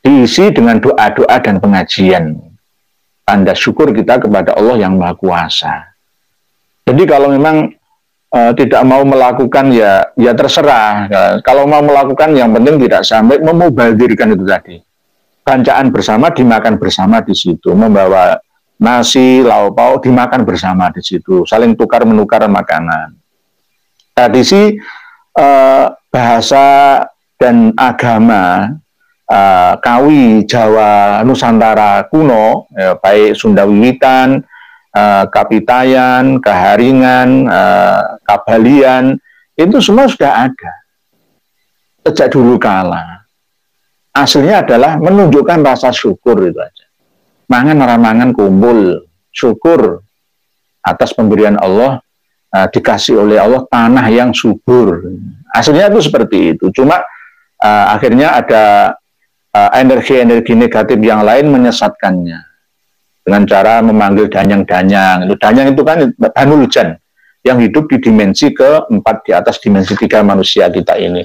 Diisi dengan doa-doa dan pengajian. Tanda syukur kita kepada Allah yang Maha Kuasa. Jadi kalau memang tidak mau melakukan ya terserah. Kalau mau melakukan yang penting tidak sampai memubadirkan itu tadi. Bancaan bersama dimakan bersama di situ, membawa nasi, lauk pauk dimakan bersama di situ, saling tukar menukar makanan. Tradisi bahasa dan agama Kawi Jawa Nusantara kuno, baik Sunda Wiwitan, Kapitayan, Kaharingan, Kabalian, itu semua sudah ada sejak dulu kala. Aslinya adalah menunjukkan rasa syukur itu aja. Mangan ramangan kumpul, syukur atas pemberian Allah, dikasih oleh Allah tanah yang subur. Aslinya itu seperti itu. Cuma akhirnya ada energi-energi negatif yang lain menyesatkannya. Dengan cara memanggil danyang-danyang. Danyang itu kan Banul Jan yang hidup di dimensi ke-4 di atas dimensi 3 manusia kita ini.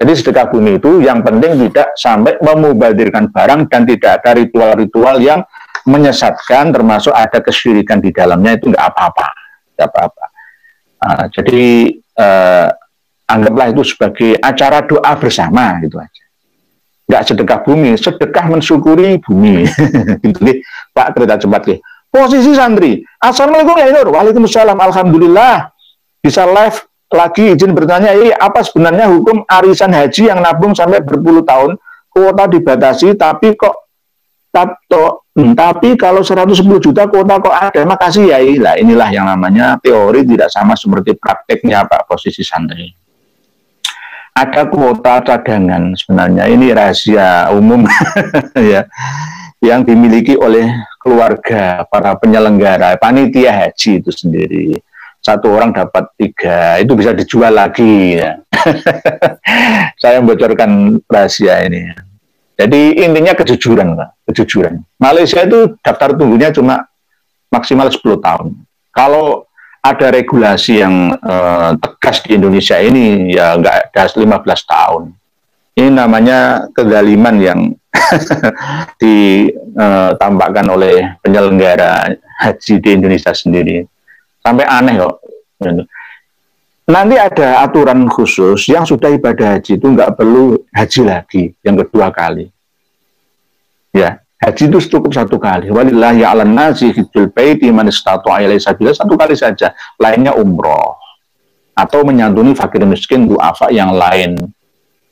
Jadi sedekah bumi itu yang penting tidak sampai memubadirkan barang dan tidak ada ritual-ritual yang menyesatkan, termasuk ada kesyirikan di dalamnya, itu nggak apa-apa. Nggak apa-apa. Jadi anggaplah itu sebagai acara doa bersama gitu aja. Nggak sedekah bumi, sedekah mensyukuri bumi. Gitu nih, Pak, kereta cepat nih. Posisi santri, Assalamualaikum ya Nur, Waalaikumsalam, Alhamdulillah. Bisa live lagi, izin bertanya, apa sebenarnya hukum arisan haji yang nabung sampai berpuluh tahun, kuota dibatasi, tapi kalau 110 juta kuota kok ada, makasih ya. Lah inilah yang namanya teori tidak sama seperti prakteknya Pak, posisi santri. Ada kuota cadangan sebenarnya, ini rahasia umum ya, yang dimiliki oleh keluarga para penyelenggara panitia haji itu sendiri. Satu orang dapat 3, itu bisa dijual lagi ya. Saya membocorkan rahasia ini. Jadi intinya kejujuran Pak, kejujuran. Malaysia itu daftar tunggunya cuma maksimal 10 tahun. Kalau ada regulasi yang tegas di Indonesia ini, ya nggak ada 15 tahun. Ini namanya kezaliman yang ditampakkan oleh penyelenggara haji di Indonesia sendiri. Sampai aneh kok. nanti ada aturan khusus yang sudah ibadah haji itu nggak perlu haji lagi yang kedua kali. Ya, haji itu cukup satu kali. Walillahi 'alan nasi hijjul baiti man istata'a ilaihi sabila, satu kali saja. Lainnya umroh atau menyantuni fakir miskin, du'afa yang lain.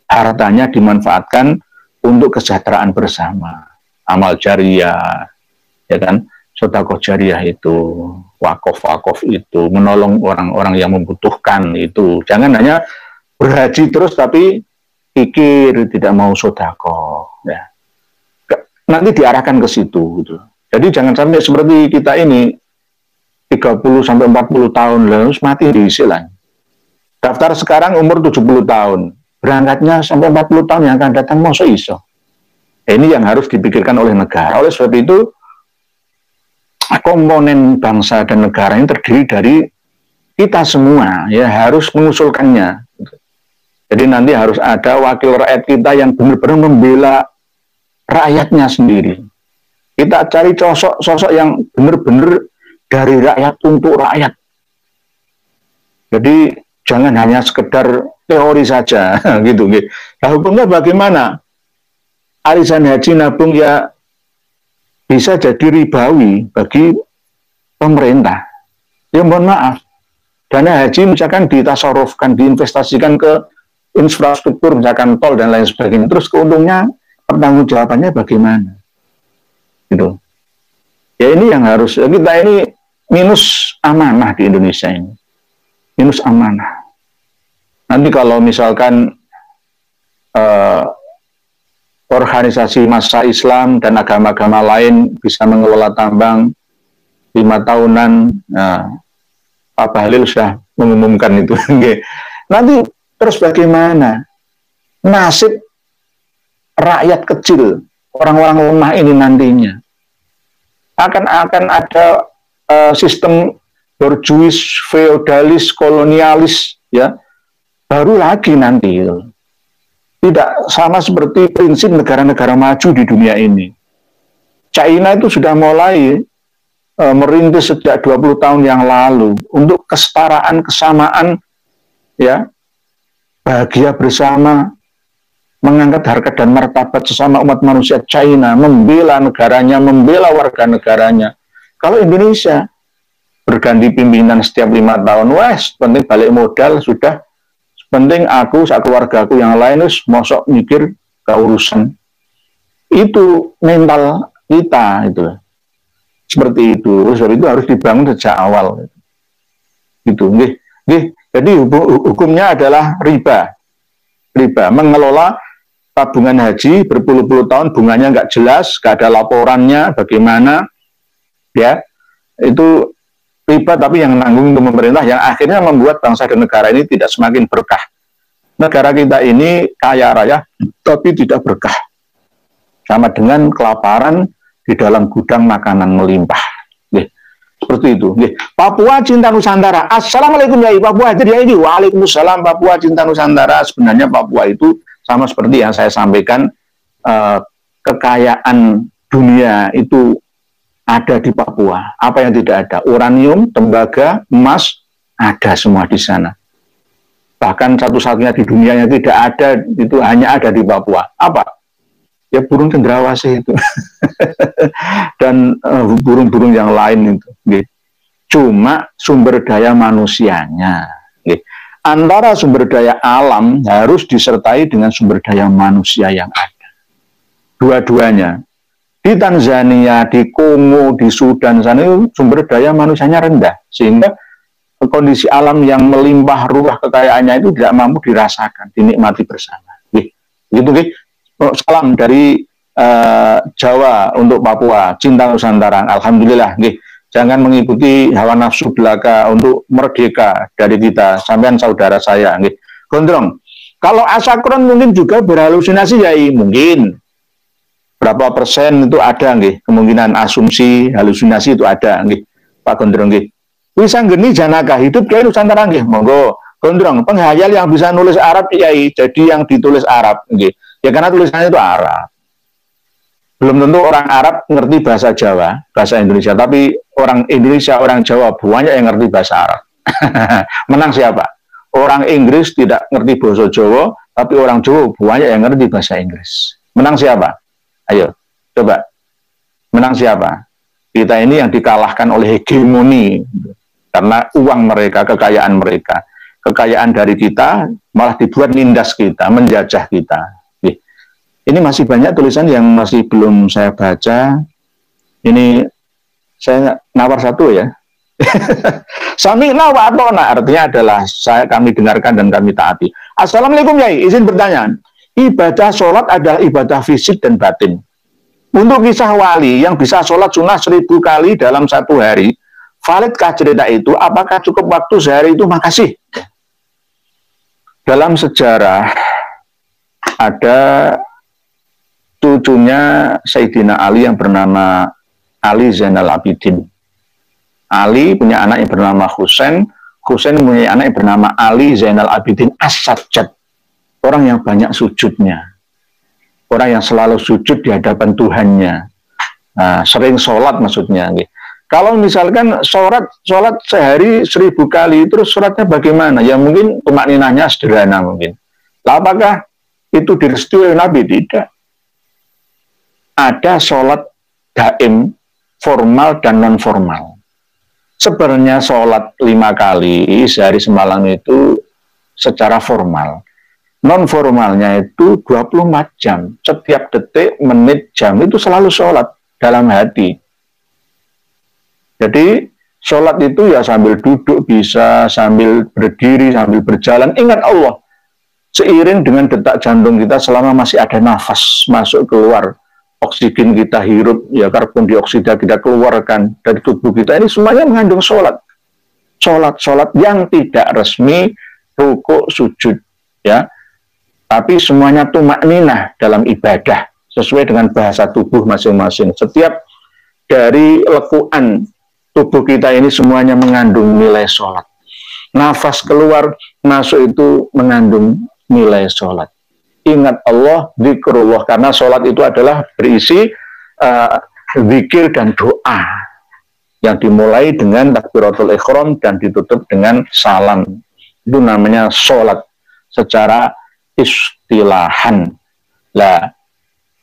Hartanya dimanfaatkan untuk kesejahteraan bersama. Amal jariah, ya kan? Sedekah jariah itu, wakaf itu, menolong orang-orang yang membutuhkan itu. Jangan hanya berhaji terus tapi pikir tidak mau sedekah, ya. Nanti diarahkan ke situ gitu. Jadi jangan sampai seperti kita ini 30 sampai 40 tahun lalu mati di Islam. Daftar sekarang umur 70 tahun. Berangkatnya sampai 40 tahun yang akan datang masa iso. Ini yang harus dipikirkan oleh negara. Oleh sebab itu komponen bangsa dan negara ini terdiri dari kita semua, ya, harus mengusulkannya. Jadi nanti harus ada wakil rakyat kita yang benar-benar membela rakyatnya sendiri. Kita cari sosok yang benar-benar dari rakyat untuk rakyat. Jadi jangan hanya sekedar teori saja gitu. Nah, hukumnya bagaimana? Arisan haji nabung ya bisa jadi ribawi bagi pemerintah. Ya mohon maaf, dana haji misalkan ditasarufkan, diinvestasikan ke infrastruktur, misalkan tol dan lain sebagainya. Terus keuntungnya, pertanggungjawabannya bagaimana? Gitu. Ya ini yang harus, kita ini minus amanah di Indonesia ini. Minus amanah. Nanti kalau misalkan organisasi massa Islam dan agama-agama lain bisa mengelola tambang 5 tahunan, nah, Pak Bahlil sudah mengumumkan itu. Nanti terus bagaimana nasib rakyat kecil, orang-orang lemah ini nantinya? Akan ada sistem borjuis, feodalis, kolonialis, ya, baru lagi nanti. Tidak sama seperti prinsip negara-negara maju di dunia ini. China itu sudah mulai merintis sejak 20 tahun yang lalu untuk kesetaraan, kesamaan, ya, bahagia bersama, mengangkat harkat dan martabat sesama umat manusia. China membela negaranya, membela warga negaranya. Kalau Indonesia berganti pimpinan setiap 5 tahun, wes penting balik modal sudah. Penting aku, keluarga aku yang lain, mosok mikir ke urusan. Itu mental kita, itu. Seperti itu. Sebab itu harus dibangun sejak awal. Gitu. Jadi hukumnya adalah riba. Riba, mengelola tabungan haji berpuluh-puluh tahun, bunganya nggak jelas, nggak ada laporannya, bagaimana, ya, itu riba, tapi yang nanggung untuk pemerintah, yang akhirnya membuat bangsa dan negara ini tidak semakin berkah. Negara kita ini kaya raya, tapi tidak berkah. Sama dengan kelaparan di dalam gudang makanan melimpah. Seperti itu. Papua cinta Nusantara. Assalamualaikum ya Papua. Jadi ini waalaikumsalam Papua cinta Nusantara. Sebenarnya Papua itu sama seperti yang saya sampaikan, kekayaan dunia itu ada di Papua. Apa yang tidak ada? Uranium, tembaga, emas, ada semua di sana. Bahkan satu-satunya di dunia yang tidak ada, itu hanya ada di Papua. Apa? Ya burung cendrawasih itu. Dan burung-burung yang lain itu. Cuma sumber daya manusianya. Antara sumber daya alam harus disertai dengan sumber daya manusia yang ada. Dua-duanya. Di Tanzania, di Kongo, di Sudan sana itu sumber daya manusianya rendah, sehingga kondisi alam yang melimpah ruah kekayaannya itu tidak mampu dirasakan, dinikmati bersama. Gitu. Salam dari Jawa untuk Papua, cinta Nusantara. Alhamdulillah. Jangan mengikuti hawa nafsu belaka untuk merdeka dari kita. Sampean saudara saya. Gondrong. Kalau asakron mungkin juga berhalusinasi ya, mungkin. Berapa persen itu ada, kemungkinan asumsi halusinasi itu ada, Pak Gondrong. Bisa geni janaka hidup kayak Nusantara, monggo. Gondrong, penghayal yang bisa nulis Arab, Kiai, jadi yang ditulis Arab, ya karena tulisannya itu Arab. Belum tentu orang Arab ngerti bahasa Jawa, bahasa Indonesia, tapi orang Indonesia, orang Jawa banyak yang ngerti bahasa Arab. Menang siapa? Orang Inggris tidak ngerti bahasa Jawa, tapi orang Jawa banyak yang ngerti bahasa Inggris. Menang siapa? Ayo, coba. Menang siapa? Kita ini yang dikalahkan oleh hegemoni. Karena uang mereka, kekayaan mereka. Kekayaan dari kita malah dibuat nindas kita, menjajah kita. Ini masih banyak tulisan yang masih belum saya baca. Ini saya nawar satu ya. Sami'na wa ata'na, artinya adalah kami dengarkan dan kami taati. Assalamualaikum Yai, izin bertanya. Ibadah sholat adalah ibadah fisik dan batin. Untuk kisah wali yang bisa sholat sunnah 1000 kali dalam satu hari, validkah cerita itu? Apakah cukup waktu sehari itu? Makasih. Dalam sejarah ada cucunya Sayyidina Ali yang bernama Ali Zainal Abidin. Ali punya anak yang bernama Husain, Husain punya anak yang bernama Ali Zainal Abidin As-Sajjad, orang yang banyak sujudnya, orang yang selalu sujud di hadapan Tuhannya, sering sholat maksudnya. Kalau misalkan sholat sehari 1000 kali, terus sholatnya bagaimana? Ya mungkin tumakninahnya sederhana mungkin. Lah, apakah itu direstui oleh Nabi? Tidak. Ada sholat daim, formal dan non formal. Sebenarnya sholat 5 kali sehari semalam itu secara formal. Non formalnya itu 24 jam. Setiap detik, menit, jam itu selalu sholat dalam hati. Jadi sholat itu ya sambil duduk bisa, sambil berdiri, sambil berjalan. Ingat Allah. Seiring dengan detak jantung kita selama masih ada nafas masuk keluar. Oksigen kita hirup, ya karbon dioksida kita keluarkan dari tubuh kita, ini semuanya mengandung sholat. Sholat yang tidak resmi, rukuk, sujud, ya. Tapi semuanya tumakninah dalam ibadah, sesuai dengan bahasa tubuh masing-masing. Setiap dari lekuan tubuh kita ini semuanya mengandung nilai sholat. Nafas keluar, masuk itu mengandung nilai sholat. Ingat Allah, zikrullah, karena sholat itu adalah berisi zikir dan doa yang dimulai dengan takbiratul ihram dan ditutup dengan salam. Itu namanya sholat secara istilahan. Lah,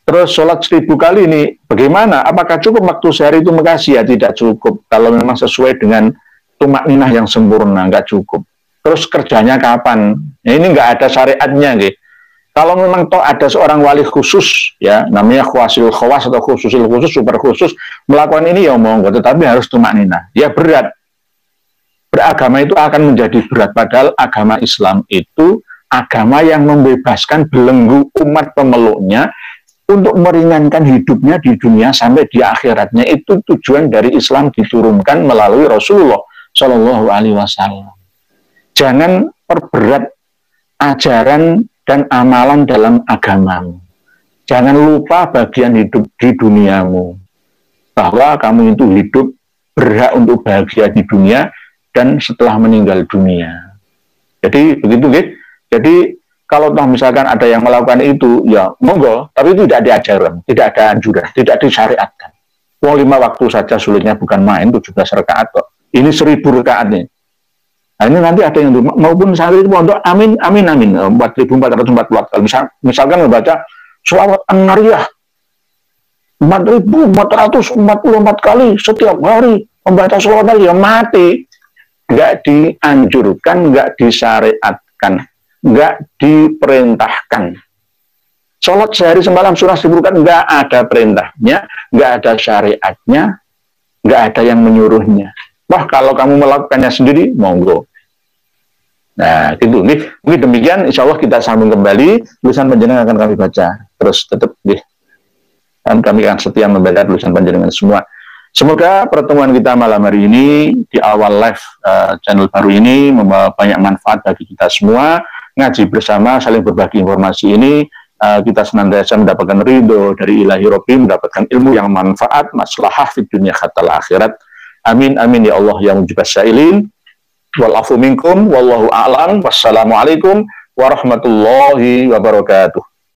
terus sholat 1000 kali ini bagaimana? Apakah cukup waktu sehari itu? Makasih ya, tidak cukup. Kalau memang sesuai dengan tumakninah yang sempurna, nggak cukup. Terus kerjanya kapan? Nah, ini nggak ada syariatnya, gitu. Kalau memang toh ada seorang wali khusus, ya namanya khawasil khawas atau khususil khusus, super khusus, melakukan ini ya monggo, tetapi harus tumakninah. Ya berat. Beragama itu akan menjadi berat, padahal agama Islam itu agama yang membebaskan belenggu umat pemeluknya untuk meringankan hidupnya di dunia sampai di akhiratnya. Itu tujuan dari Islam diturunkan melalui Rasulullah Shallallahu Alaihi Wasallam. Jangan perberat ajaran dan amalan dalam agamamu. Jangan lupa bagian hidup di duniamu. Bahwa kamu itu hidup berhak untuk bahagia di dunia dan setelah meninggal dunia. Jadi begitu, gitu. Jadi kalau misalkan ada yang melakukan itu, ya monggo, tapi tidak diajarkan, tidak ada anjuran, tidak disyariatkan. 5 waktu saja sulitnya bukan main, 17 rakaat kok. Ini 1000 rakaat nih. Nah, ini nanti ada yang maupun sehari itu untuk amin 4444 kali. Misalkan membaca sholawat an-nariyah 4444 kali setiap hari membaca sholawat an-nariyah, mati. Nggak dianjurkan, nggak disyariatkan, nggak diperintahkan. Sholat sehari semalam surah 1000 kan nggak ada perintahnya, nggak ada syariatnya, nggak ada yang menyuruhnya. Wah, kalau kamu melakukannya sendiri, monggo. Nah, gitu. Mungkin demikian, insya Allah kita sambung kembali. Tulisan panjenengan akan kami baca. Terus tetap, dan kami akan setia membaca tulisan panjenengan semua. Semoga pertemuan kita malam hari ini, di awal live channel baru ini, membawa banyak manfaat bagi kita semua. Ngaji bersama, saling berbagi informasi ini, kita senantiasa mendapatkan ridho dari Ilahi Rabbi, mendapatkan ilmu yang manfaat, maslahah di dunia khatal akhirat. Amin, amin ya Allah yang mujibas syailin. Wal afu minkum, wallahu a'lam. Wassalamualaikum warahmatullahi wabarakatuh.